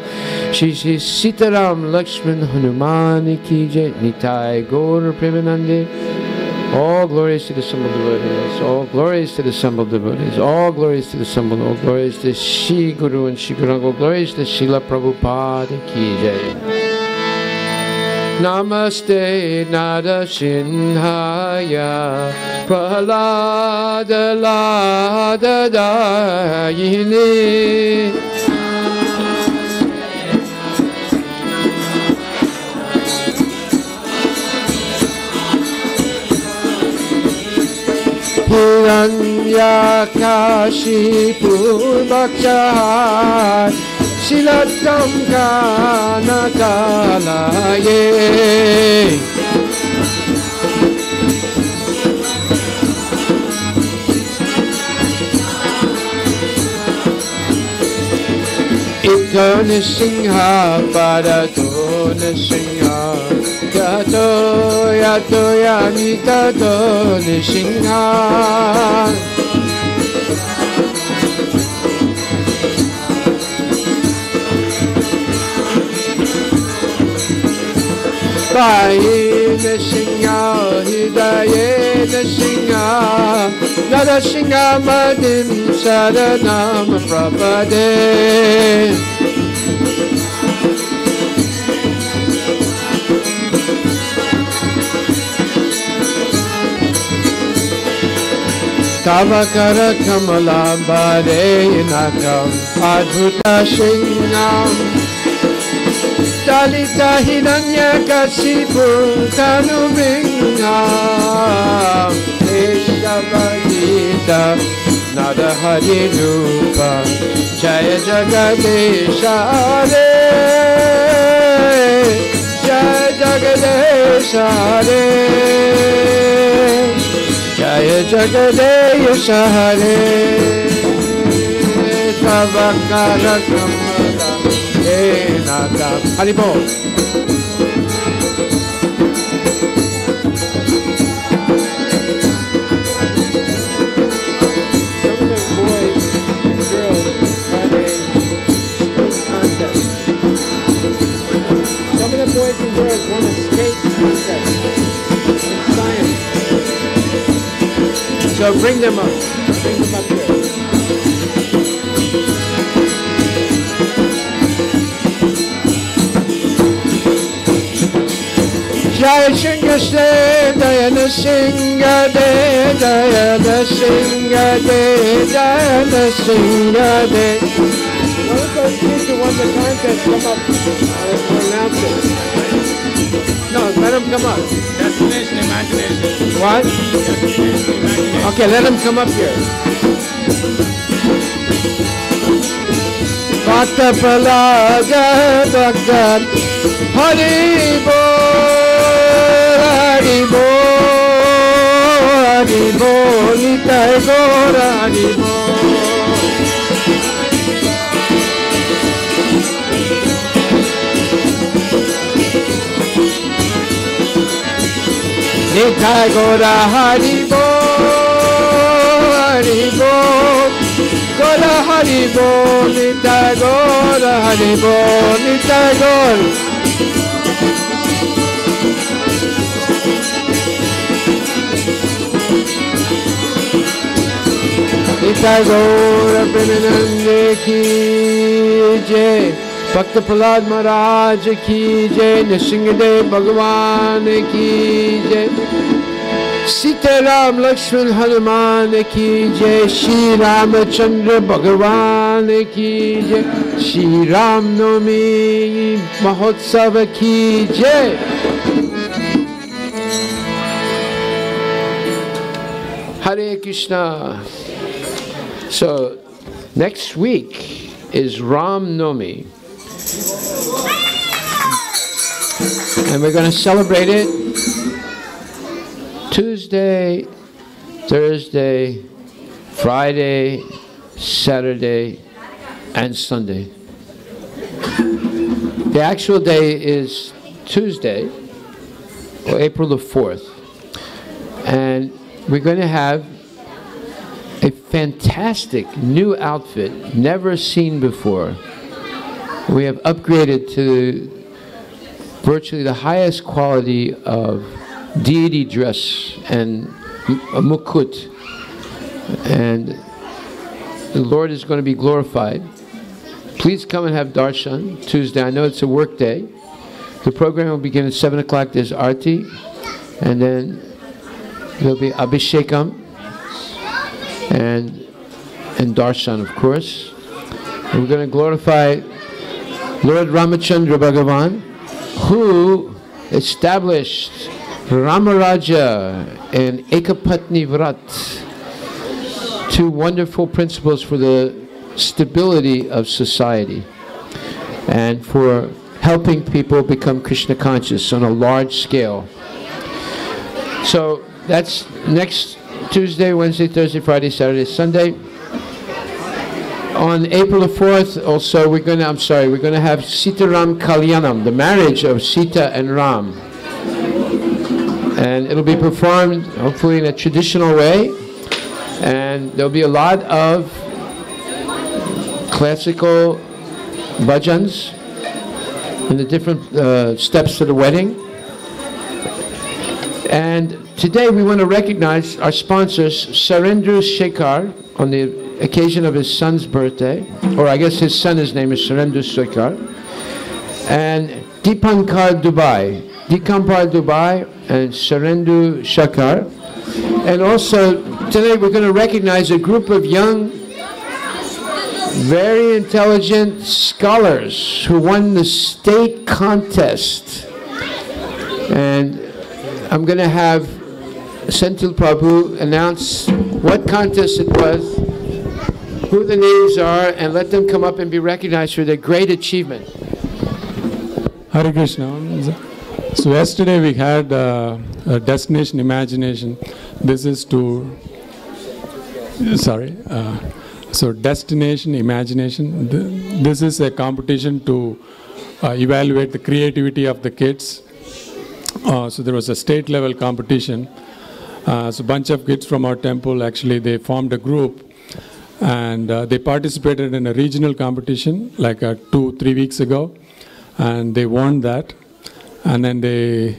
Shri Sitaram Lakshman Hanuman ki jai, Nitai Gaura Premanande. All glories to the assembled devotees, all glories to the assembled devotees, all glories to the assembled, all glories to Shri Guru and Shri Guru, all glories to Srila Prabhupada ki jai. Namaste Nada Shinhaya Prahlada Lada Dayini. Hiranyakashipu Bhakshahar Shilatam Kanakalaye. Ito Nisingha Padato Nisingha Yato Yato Yanita Do Nisingha. Bhaye Nisingha Hidaye Nisingha Nada Singha Madim Saranam Prabhade. Tavakara Kamalambare Nakam Adhuta Shinam Dalita Hiranya Kasipu Tanubingham Eshavadita Nada Hari Rupa Jaya Jagadesha Hare Jaya Jagadish Hare, Jaya Jagadish Hare, Tavakara Kamala Enada. Haribol. Boys and girls won a skate contest in science. So bring them up. Bring them up here. Jaya Shinga Se, Dayana Shinga De, Dayana Shinga De, Dayana Shinga De. All of those kids who won the contest come up and announce it. No, let them come up.
Destination imagination.
What?
Destination imagination.
Okay, let them come up here. Bhakta Pralaga Bhagavad Haribo Haribo Haribo Nitai Gora Haribo. Nitai Gora Haribo, Haribo, Gora Haribo, Nitai Gora Haribo, Nitai Gora. Nitai Gora Premanande Ki Jai, Bhakta Prahlad Maharaj Ki Jai, Nrsimhadev Bhagavan Ki Jai, Sita Ram Lakshman Hanuman Ki Jai, Shri Ramachandra Bhagavan Ki Jai, Shri Ram Navami Mahotsava Ki Jai. Hare Krishna. So next week is Ram Navami. And we're going to celebrate it Tuesday, Thursday, Friday, Saturday, and Sunday. The actual day is Tuesday, or April the 4th. And we're going to have a fantastic new outfit, never seen before. We have upgraded to virtually the highest quality of deity dress and a mukut. And the Lord is going to be glorified. Please come and have darshan Tuesday. I know it's a work day. The program will begin at 7 o'clock. There's arti. And then there'll be abhishekam and darshan, of course. And we're going to glorify Lord Ramachandra Bhagavan, who established Ramaraja and Ekapatni Vrat, two wonderful principles for the stability of society and for helping people become Krishna conscious on a large scale. So that's next Tuesday, Wednesday, Thursday, Friday, Saturday, Sunday. On April the 4th, also, we're going to have Sita Ram Kalyanam, the marriage of Sita and Ram. And it'll be performed, hopefully, in a traditional way. And there'll be a lot of classical bhajans in the different steps to the wedding. And today we want to recognize our sponsors, Surendra Shekhar, on the occasion of his son's birthday, or I guess his son, his name is Surendra Shekhar, and Deepankar Dubai and Surendra Shekhar. And also today we're going to recognize a group of young, very intelligent scholars who won the state contest. And I'm going to have Senthil Prabhu announce what contest it was, who the names are, and let them come up and be recognized for their great achievement.
Hare Krishna. So yesterday we had a destination imagination. This is to, so destination imagination. This is a competition to evaluate the creativity of the kids. So there was a state level competition. So a bunch of kids from our temple, actually they formed a group, and they participated in a regional competition like 2-3 weeks ago, and they won that. And then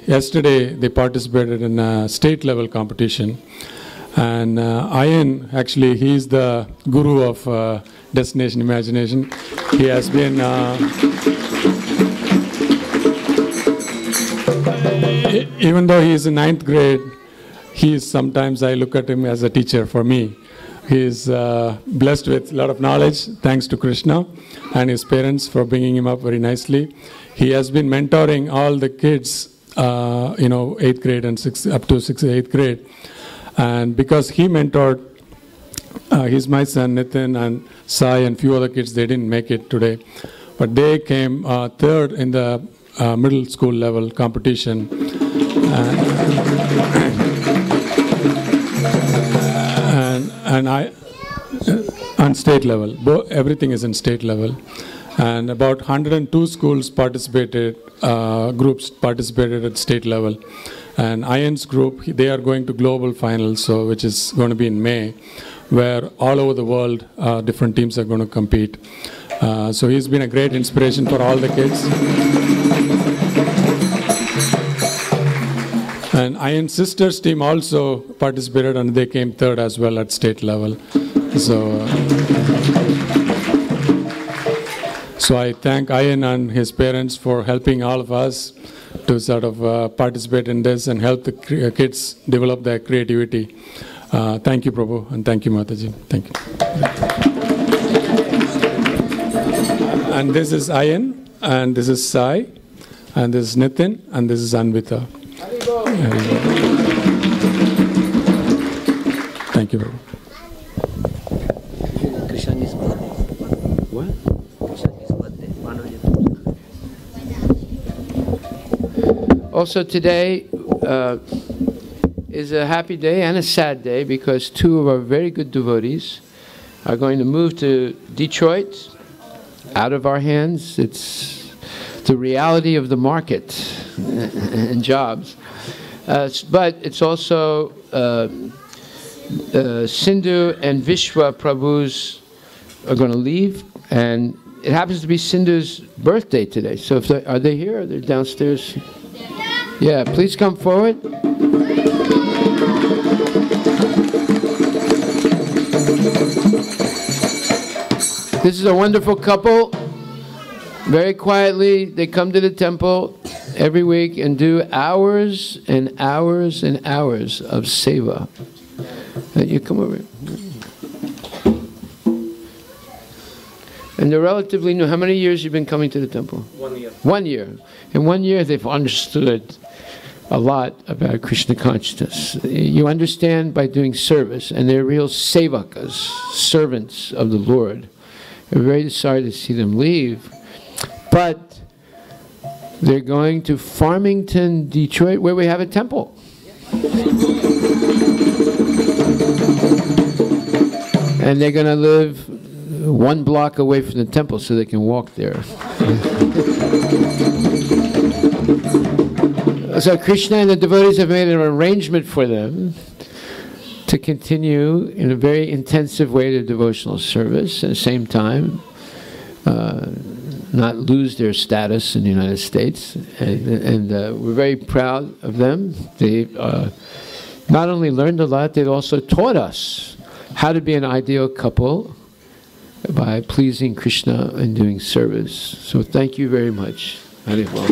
yesterday they participated in a state level competition. And Ayan, actually, he's the guru of Destination Imagination. He has been, even though he is in 9th grade, sometimes I look at him as a teacher for me. He is blessed with a lot of knowledge, thanks to Krishna and his parents for bringing him up very nicely. He has been mentoring all the kids, 8th grade and up to 8th grade. And because he mentored, he's my son, Nitin, and Sai, and few other kids, they didn't make it today. But they came third in the middle school level competition. And I, on state level, everything is in state level. And about 102 schools participated, groups participated at state level. And Ayan's group, they are going to global finals, so which is going to be in May, where all over the world, different teams are going to compete. So he's been a great inspiration for all the kids. And Ayan's sister's team also participated, and they came third as well at state level. So I thank Ayan and his parents for helping all of us to sort of participate in this and help the kids develop their creativity. Thank you, Prabhu, and thank you, Mataji. Thank you. And this is Ayan, and this is Sai, and this is Nitin, and this is Anvita. Thank you, Prabhu.
Krishna's birthday. What? Krishna's birthday. Also today is a happy day and a sad day because two of our very good devotees are going to move to Detroit, out of our hands. It's the reality of the market and jobs. But it's also Sindhu and Vishwa Prabhus are going to leave, and it happens to be Sindhu's birthday today. So if are they here? Are they downstairs? Yeah, please come forward. This is a wonderful couple. Very quietly, they come to the temple every week and do hours and hours and hours of seva. You come over. And they're relatively new. How many years have you been coming to the temple?
1 year.
1 year. In 1 year, they've understood a lot about Krishna consciousness. You understand by doing service, and they're real sevakas, servants of the Lord. We're very sorry to see them leave, but they're going to Farmington, Detroit, where we have a temple. And they're going to live 1 block away from the temple so they can walk there. So Krishna and the devotees have made an arrangement for them to continue in a very intensive way their devotional service, at the same time not lose their status in the United States. And we're very proud of them. They not only learned a lot, they've also taught us how to be an ideal couple by pleasing Krishna and doing service. So thank you very much. Harivilas.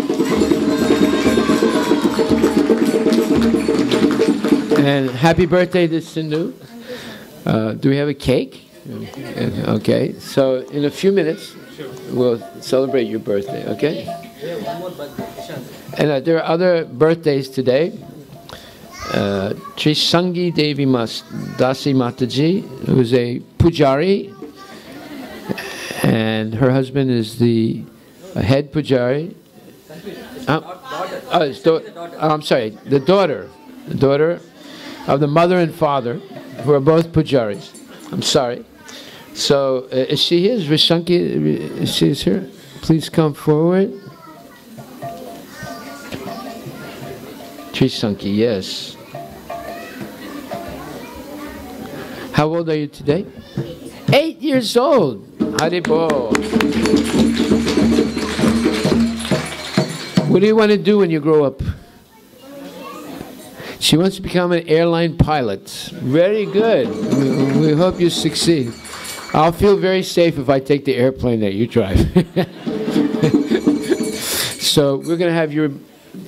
And happy birthday to Sindhu. Do we have a cake? Okay, so in a few minutes, we'll celebrate your birthday, okay? And there are other birthdays today. Trisangi Devi Dasi Mataji, who is a pujari, and her husband is the head pujari. I'm sorry, the daughter of the mother and father, who are both pujaris. I'm sorry. So, is she here? Is Vishanki, she is here? Please come forward. Trisanki, yes. How old are you today? 8 years old. Haribol. What do you want to do when you grow up? She wants to become an airline pilot. Very good. We hope you succeed. I'll feel very safe if I take the airplane that you drive. So we're going to have your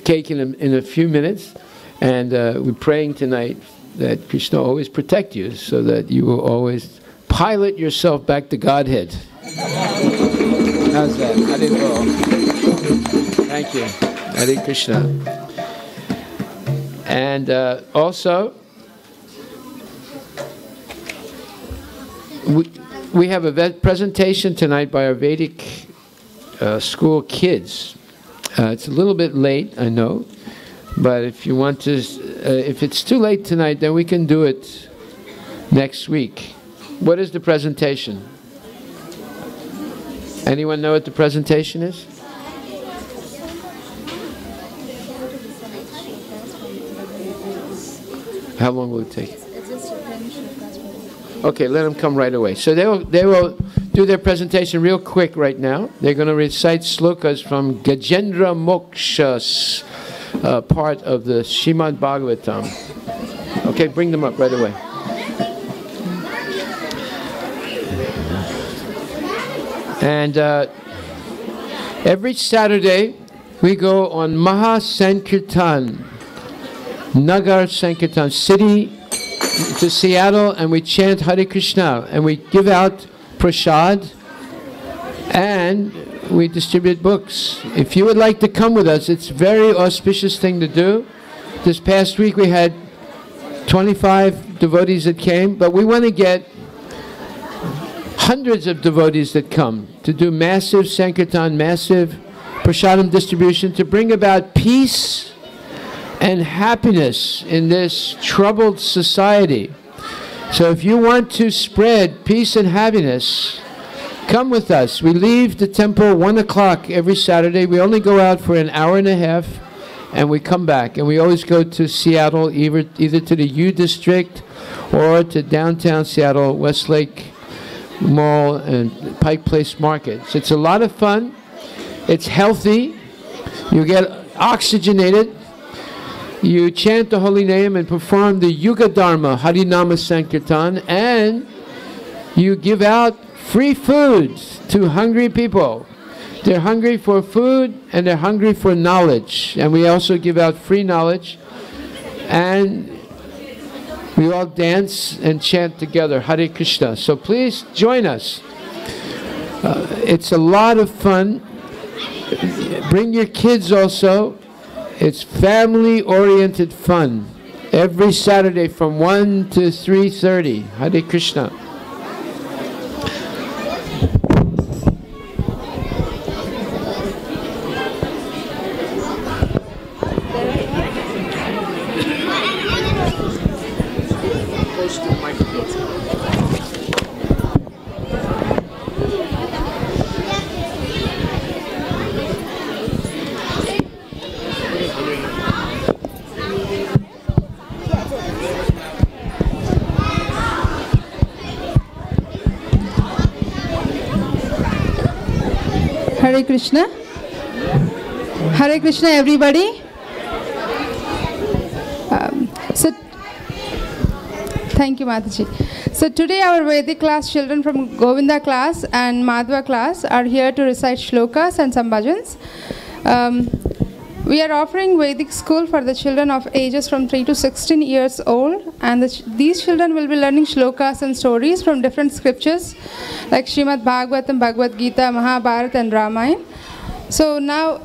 cake in a few minutes. And we're praying tonight that Krishna always protect you so that you will always pilot yourself back to Godhead. How's that? I didn't know. Thank you. Hare Krishna. And also, we have a presentation tonight by our Vedic school kids. It's a little bit late, I know, but if you want to, if it's too late tonight, then we can do it next week. What is the presentation? Anyone know what the presentation is? How long will it take? Okay, let them come right away. So they will do their presentation real quick right now. They're going to recite slokas from Gajendra Moksha's part of the Srimad Bhagavatam. Okay, bring them up right away. And every Saturday we go on Maha Sankirtan, Nagar Sankirtan, city to Seattle, and we chant Hare Krishna, and we give out prasad, and we distribute books. If you would like to come with us, it's a very auspicious thing to do. This past week we had 25 devotees that came, but we want to get hundreds of devotees that come to do massive Sankirtan, massive prasadam distribution, to bring about peace and happiness in this troubled society. So if you want to spread peace and happiness, come with us. We leave the temple 1 o'clock every Saturday. We only go out for an hour and a half, and we come back. And we always go to Seattle, either to the U District or to downtown Seattle, Westlake Mall and Pike Place Markets. It's a lot of fun. It's healthy. You get oxygenated. You chant the holy name and perform the Yuga Dharma, Harinama Sankirtan, and you give out free food to hungry people. They're hungry for food and they're hungry for knowledge. And we also give out free knowledge. And we all dance and chant together, Hare Krishna. So please join us. It's a lot of fun. Bring your kids also. It's family-oriented fun. Every Saturday from 1 to 3:30. Hare Krishna.
Hare Krishna. Hare Krishna, everybody. Thank you, Mataji. So today our Vedic class children from Govinda class and Madhva class are here to recite shlokas and some bhajans. We are offering Vedic school for the children of ages from 3 to 16 years old, and these children will be learning shlokas and stories from different scriptures like Srimad Bhagavatam, Bhagavad Gita, Mahabharata and Ramayana. So now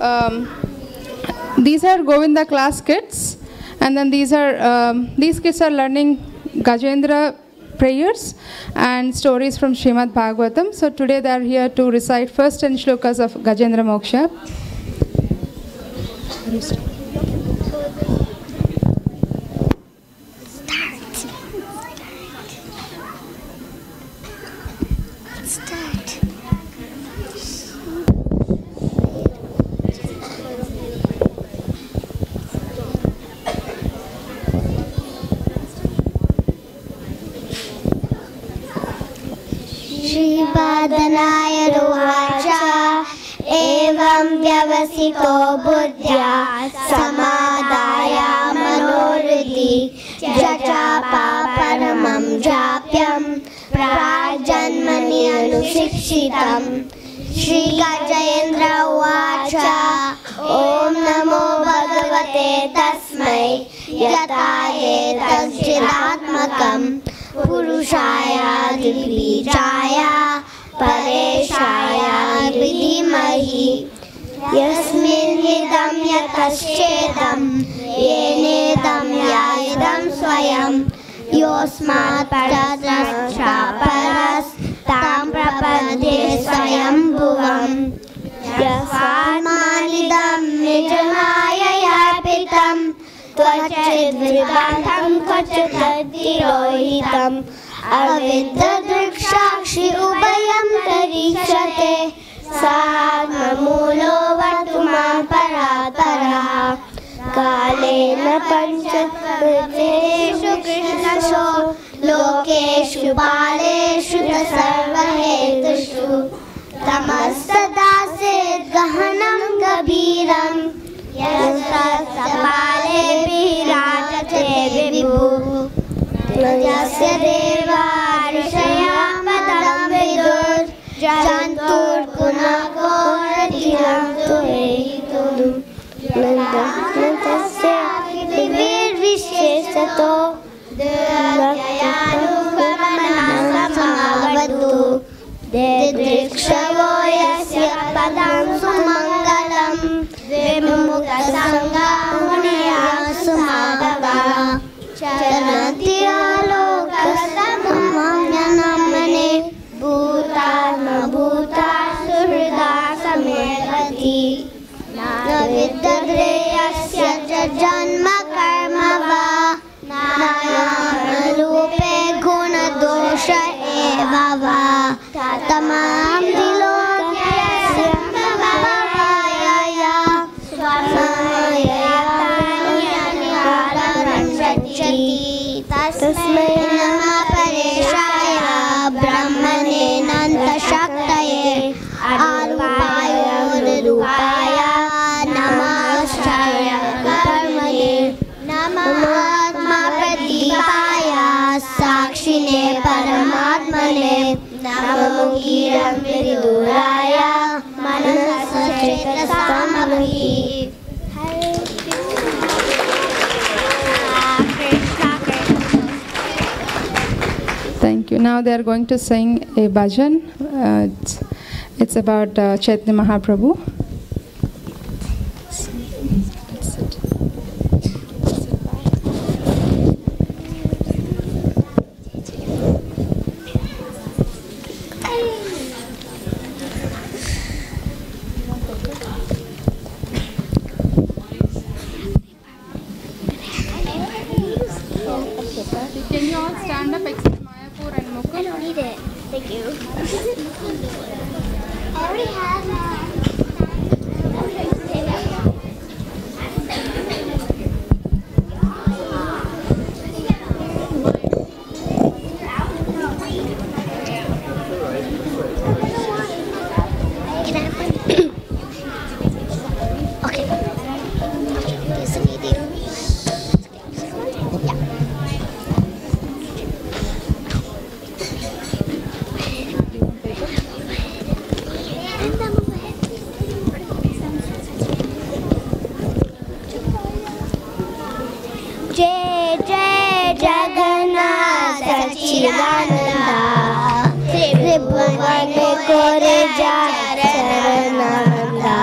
these are Govinda class kids, and then these kids are learning Gajendra prayers and stories from Srimad Bhagavatam. So today they are here to recite first 10 shlokas of Gajendra Moksha.
श्रीपादनायरुवाच एवं व्यवसितो बुद्ध्या समादाय मनोहृदि जचापा परमं जाप्यं प्राजन्मनि अनुशिक्षितम् श्रीगजेन्द्र उवाच ॐ नमो भगवते तस्मै यथा एतच्चिदात्मकं पुरुषायादिबीजाय परेशाय विधिमहि यस्मिन्निदं यतश्चेदं येनेदं याइदं स्वयं योऽस्मात् परस्तां प्रपद्ये स्वयंभुवम् यस्मान्निदं निजमाययार्पितं त्वचिद्विकान्तं क्वचिदतिरोहितम् अविद्यदृक्साक्षि उभयं तरीक्षते सात्ममूलो वर्तमान् परात्परः कालेन पञ्चभूतेषु कृष्णशो लोकेषु बालेषु सर्वहेतुषु तमस्तदासेत् गहनं गभीरं यस्तत्सबालेभिराजते विभुः यस्य देवा ऋषयः पदं विदुर्जन्तुर्गुणको रतिरं तु हेतुम् तस्य विविर्विशेषतो समावतु दिदृक्षवो यस्य पदं सुमङ्गलं विमुक्तसङ्गा मुनयः सुमाधवः चरन्ति आलोकसममने भूतात्मभूता सुहृदा समेधति न विद्यते यस्य च जन्म कर्म वा नानारूपे गुणदोष एव वा तमां विलोक्य समवायया तस्मै नमः परेशाय ब्रह्मणे नन्तशक्तये आरूपाय निरूपाय नमस्ताय कर्मणे नमोऽत्मा प्रदीपाय साक्षिणे परमात्मने नमो गिरं विदुराय मनसचेतसामहि
Thank you. Now they are going to sing a bhajan. It's about Chaitanya Mahaprabhu. Can you all stand up except Mayapur and Mukul?
I don't need it. Thank you. I already have Okay. This is easy. जय जय जगन्नाथ सच्चिदानंदा त्रिभुवन कोरे चरणानंदा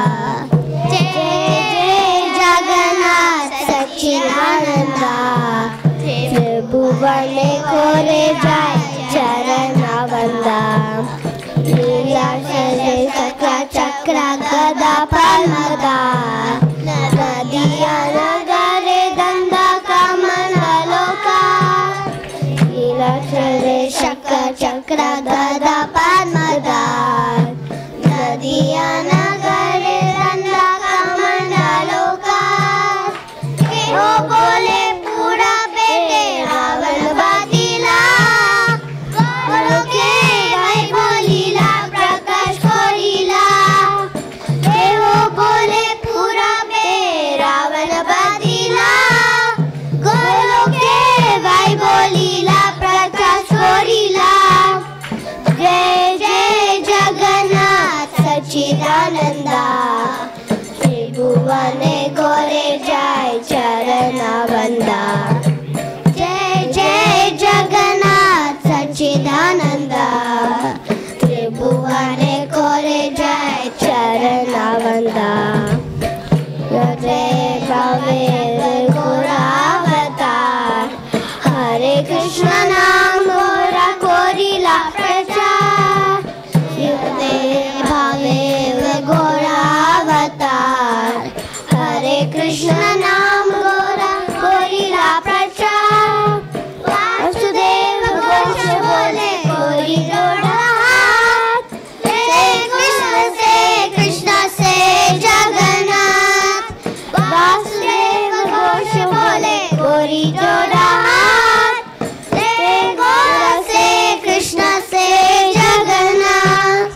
जय जय जगन्नाथ सच्चिदानंदा त्रिभुवन कोरे चरणानंदा लीला शरे चक्र चक्र गदा पद्मदा नदिया नगरे गंगा कमलोका लीला शरे चक्र चक्र गदा पद्मदा नदिया नगरे गंगा कमलोका ओ बोले पूरा बेटे रावण बादिला बोलो के भाई बोल सच्चिदानंदा त्रिभुवने कोरे जय चरणावंदा हृदय भावे गोरावतार हरे कृष्ण नाम गोरा कोरिला प्रचार हृदय भावे गोरावतार हरे कृष्ण नाम गोरा कोरिला प्रचार वासुदेव घोष बोले कोई जोड़ा हाथ कृष्ण से जगन्नाथ वासुदेव घोष बोले कोई जोड़ा हाथ कृष्ण से जगन्नाथ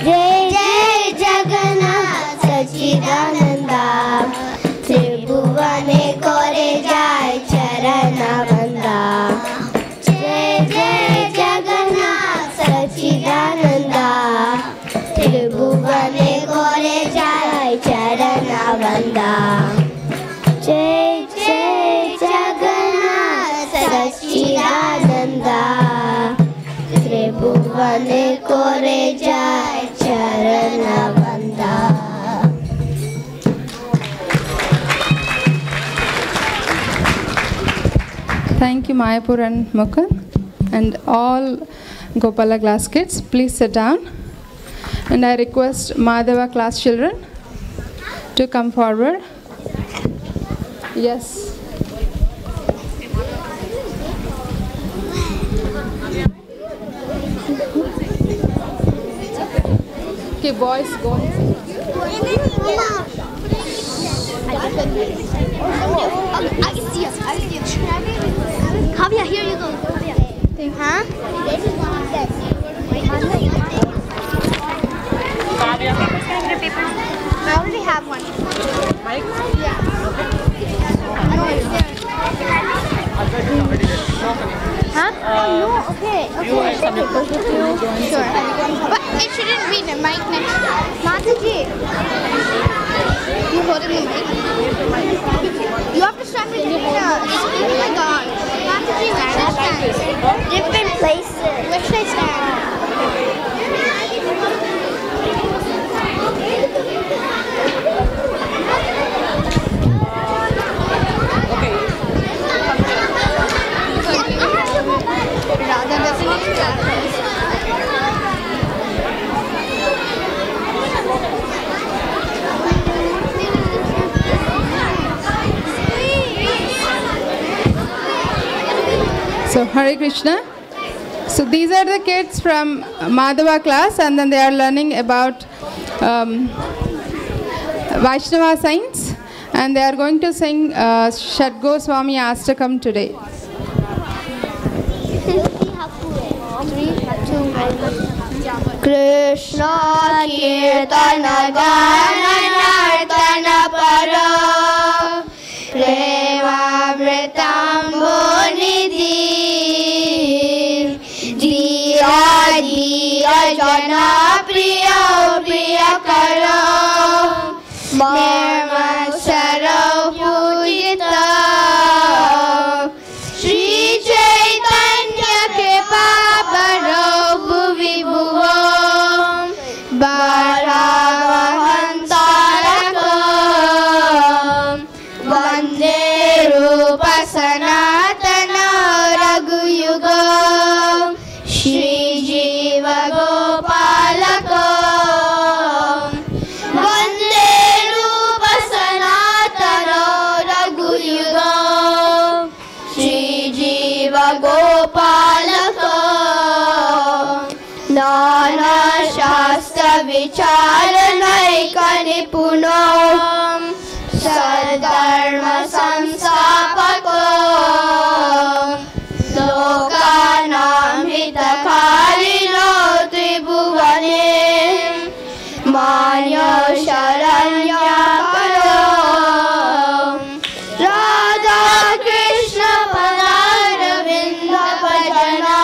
जय जय जगन्नाथ सच्चिदानंदा त्रिभुवने कोरे जाय चरण वंदा जय जय जगन्नाथ सच्चिदानंदा त्रिभुवने कोरे जाय चरण वंदा जय जय जगन्नाथ सच्चिदानंदा त्रिभुवने कोरे जाय चरण वंदा.
Thank you, Mayapur and Mukund, and all Gopala class kids. Please sit down. And I request Madhava class children to come forward. Yes. Okay, boys, go.
I can see us. Kavya, here you go. Huh? This is one of them. I already have one. Mike? Yeah. No, it's there. Huh? No, okay. Okay. Sure. But it shouldn't be the mic next to it. Mataji. You holding the mic? You have to stand with your hands. Oh my god. Mataji, where should I stand? Different places. Where should I stand?
So, Hare Krishna. So, these are the kids from Madhava class, and then they are learning about Vaishnava science, and they are going to sing Shad Goswami Ashtakam today.
Krishna Kirtana Gana Nartana Para Premamritambo Nidhi Diya Diya Jana Priya Priya Kara Marmasara Pujita Shri Chaitanya Kripa Baro Bhuvi Bhuvam Bharavahantarakam Vande Rupa Sanatana Raghuyugam Shri Jiva Gopalakam Vande Rupa Sanatana Raghuyugam Shri Jiva Gopalakam Nana Shastra Vicharanayika Nipunam Sadharma Samsapakam Lokanam Hitakarino Tribhuvane Manya Sharanyakaram Radha Krishna Padaravinda Bhajana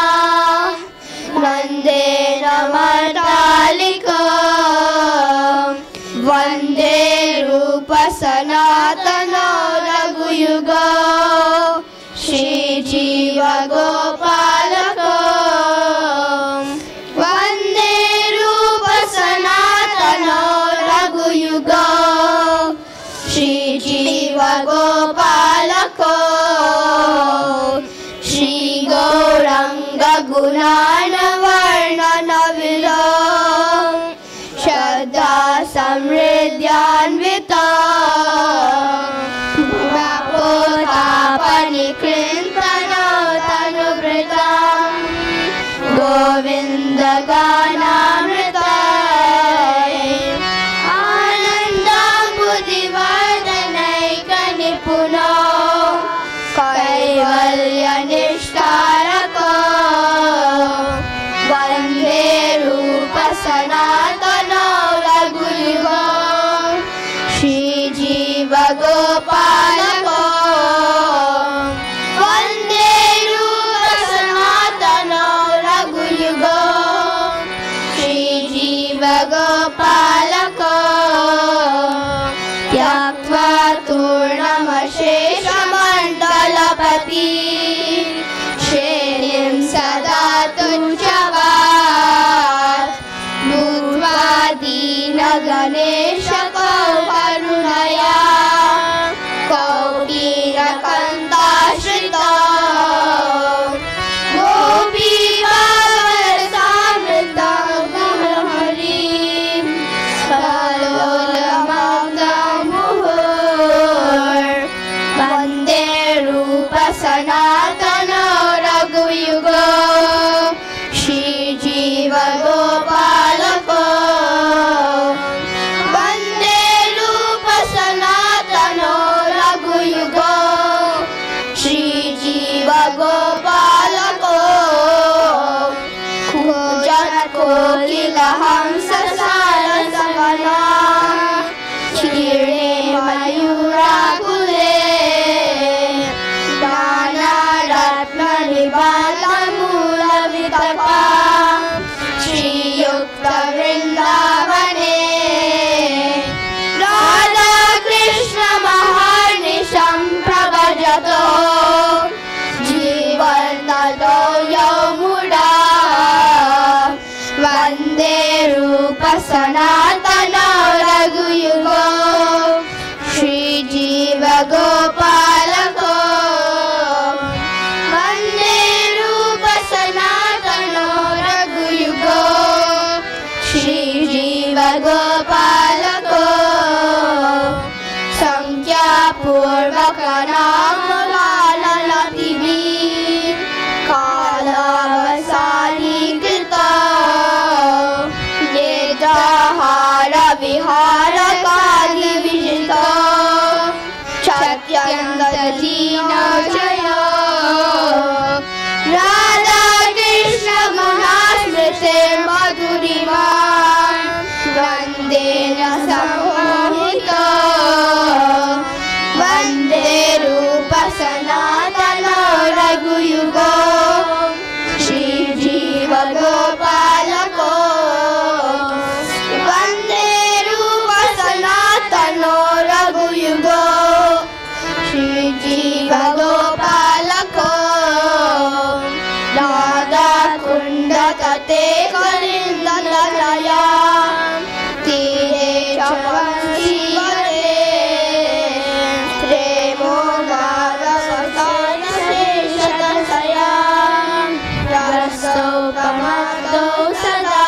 Nande Namatalica Vande Ru गुणान वर्णनविदो श्रद्धा समृद्ध्यान्वितो भूपोतापनिकृन्तनो तनुभृतं गोविन्दगानामृताय आनन्दबुद्धिवर्धनैकनिपुनो कैवल्यनिष्ठारको वन्दे रूपसनातनो रघुयुगो श्रीजीवगोपालको वन्दे रूपसनातनो रघुयुगो श्रीजीवगोपालको त्यक्त्वा तूर्णमशेषमण्डलपति श्रेणिं सदा तुच्छवात् भूत्वा दीनगणेशको करुणया कौटीरकन्दाश्रितो गोपीवावरसामृतं गुणहरिं वन्दे रूपसनातनो रघुयुगो श्रीजीवगोपालको वन्दे रूपसनातनो रघुयुगो श्रीजीवगोपालको कूजत्कोकिलहंससारसगना क्षीणे मयूराकुले दानरत्ननिबालमूलवितपा श्रीयुक्तवृन्दावने राधाकृष्णमहर्निशं प्रभजतो जीवन्ततो यौमुडा वन्दे रूपसनातनो रघुयुगो श्रीजीवगोपालको वन्दे रूपसनातनो रघुयुगो श्रीजीवगोपालको संख्यापूर्वकनामगानलतिभिः कालावसानीकृतो निर्जहारविहारकादिविजितो चत्यन्तदीनजयो राधाकृष्णगुणास्मृते मधुरिमा वन्देन सम्मोहितो वन्दे रूपसनातनो रघुयुगो श्रीजीवगोपालको वन्दे रूपसनातनो रघुयुगो श्रीजीवगोपालको राधाकुण्डतटे कलिन्दलया तीरे च वंशीवते प्रेमो गावसतनशेषदशया रसोपमतो सदा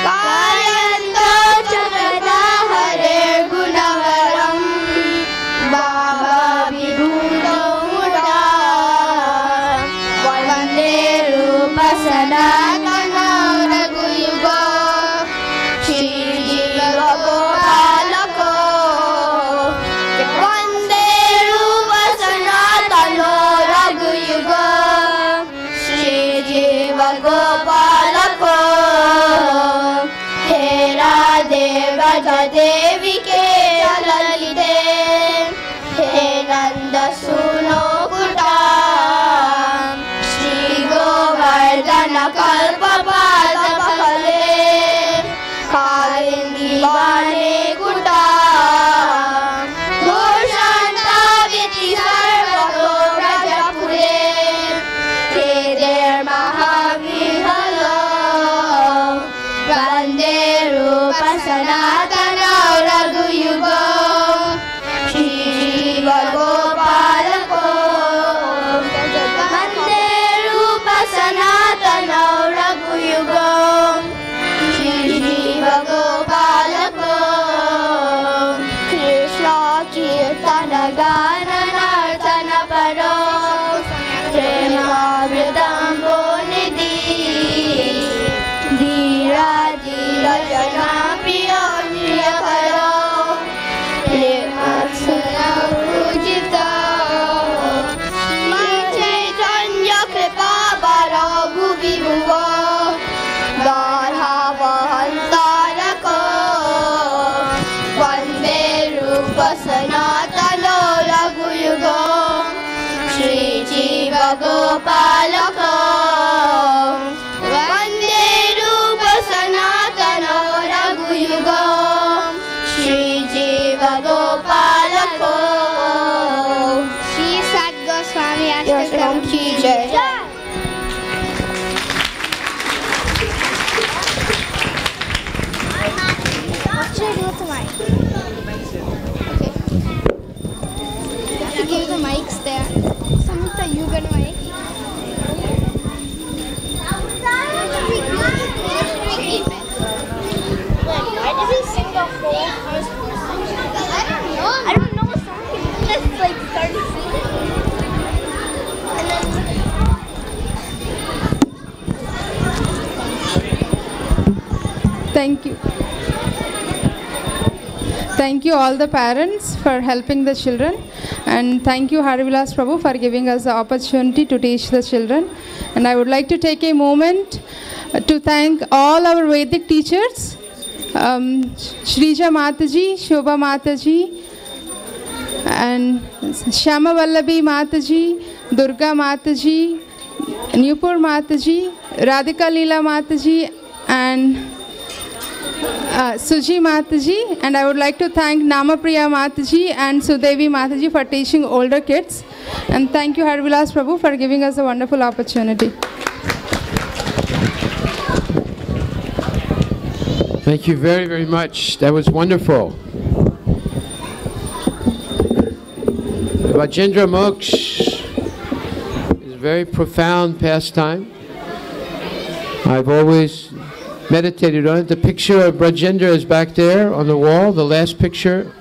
कायन्तो च तदा हरेर्गुणवरं भावविभूतो मुदा वन्दे रूपसनातनो रघुयुगो श्रीजीवगोपालको वन्दे रूपसनातनो रघुयुगो श्रीजीवगोपालको हे राधे व्रज देवी के ललिते हे नन्दसूनो कुटा श्री गोवर्धन कल्प
should I do with the mic? Okay. I have to give the mics there. Samantha, you got a mic?
Why did he sing the whole first verse?
I don't know what song he
Just like started singing. And then
Thank you. Thank you all the parents for helping the children, and thank you Harivilas Prabhu for giving us the opportunity to teach the children. And I would like to take a moment to thank all our Vedic teachers, Shrija Mataji, Shobha Mataji, and Shama Vallabi Mataji, Durga Mataji, Nupur Mataji, Radhika Leela Mataji, and Suji Mataji. And I would like to thank Namapriya Mataji and Sudevi Mataji for teaching older kids. And thank you Harivilas Prabhu for giving us a wonderful opportunity.
Thank you very, very much. That was wonderful. Rajendra Moksh is a very profound pastime. I've always meditated on it. The picture of Rajendra is back there on the wall, the last picture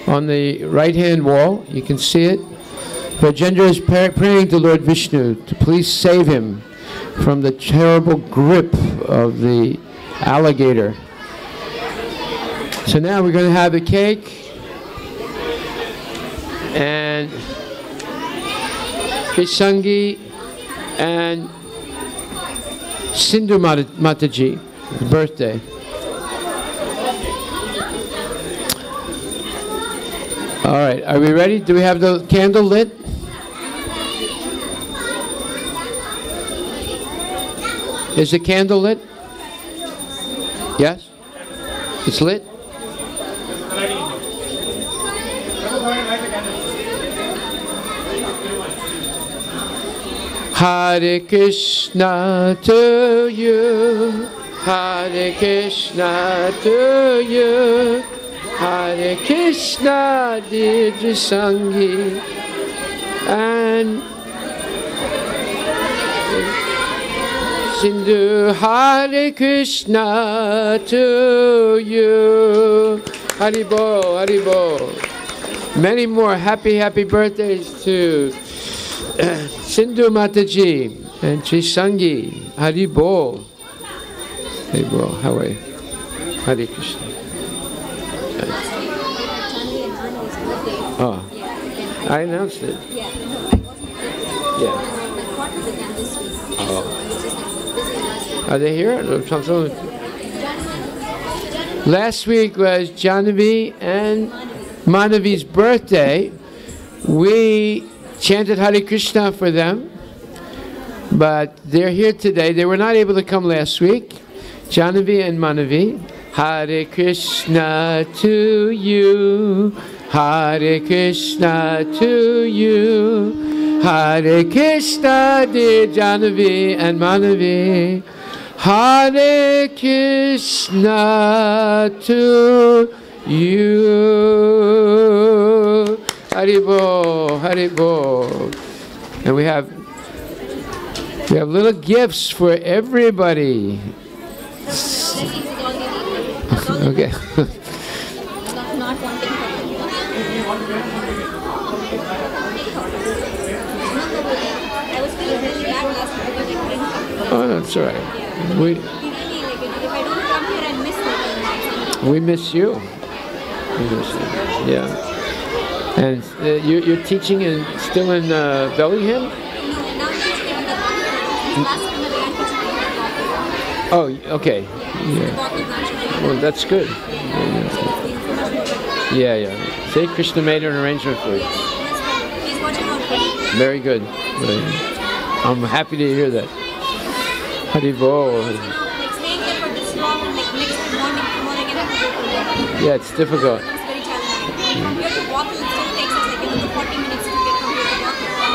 on the right-hand wall. You can see it. Rajendra is praying to Lord Vishnu to please save him from the terrible grip of the alligator. So now we're going to have a cake and Krisangi and Sindhu Mataji, birthday. All right, are we ready? Do we have the candle lit? Is the candle lit? Yes? It's lit? Hare Krishna to you, Hare Krishna to you, Hare Krishna dear Sangi, and Sindhu, Hare Krishna to you. Haribo, Haribo. Many more happy birthdays to Sindhu Mataji and Trisangi. Haribo. Haribo, how are you? Hare Krishna. Oh, I announced it. Yeah. Oh. Are they here? Last week was Janavi and Manavi's birthday. We chanted Hare Krishna for them, but they're here today. They were not able to come last week. Janavi and Manavi. Hare Krishna to you, Hare Krishna to you, Hare Krishna dear Janavi and Manavi. Hare Krishna to you. Haribo, Haribo. And we have little gifts for everybody. Okay. Oh, that's all right. We miss you. We miss you. Yeah. And you're teaching still in Bellingham? Oh, okay. Yeah. Well, that's good. Yeah. See, Krishna made an arrangement for you. Very good. I'm happy to hear that. Haribo. Yeah, it's difficult.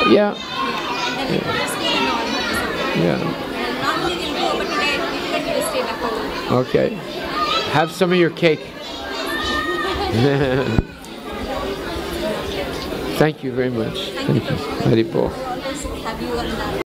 Yeah. Okay. Have some of your cake. Thank you very much. Thank you. Haribol.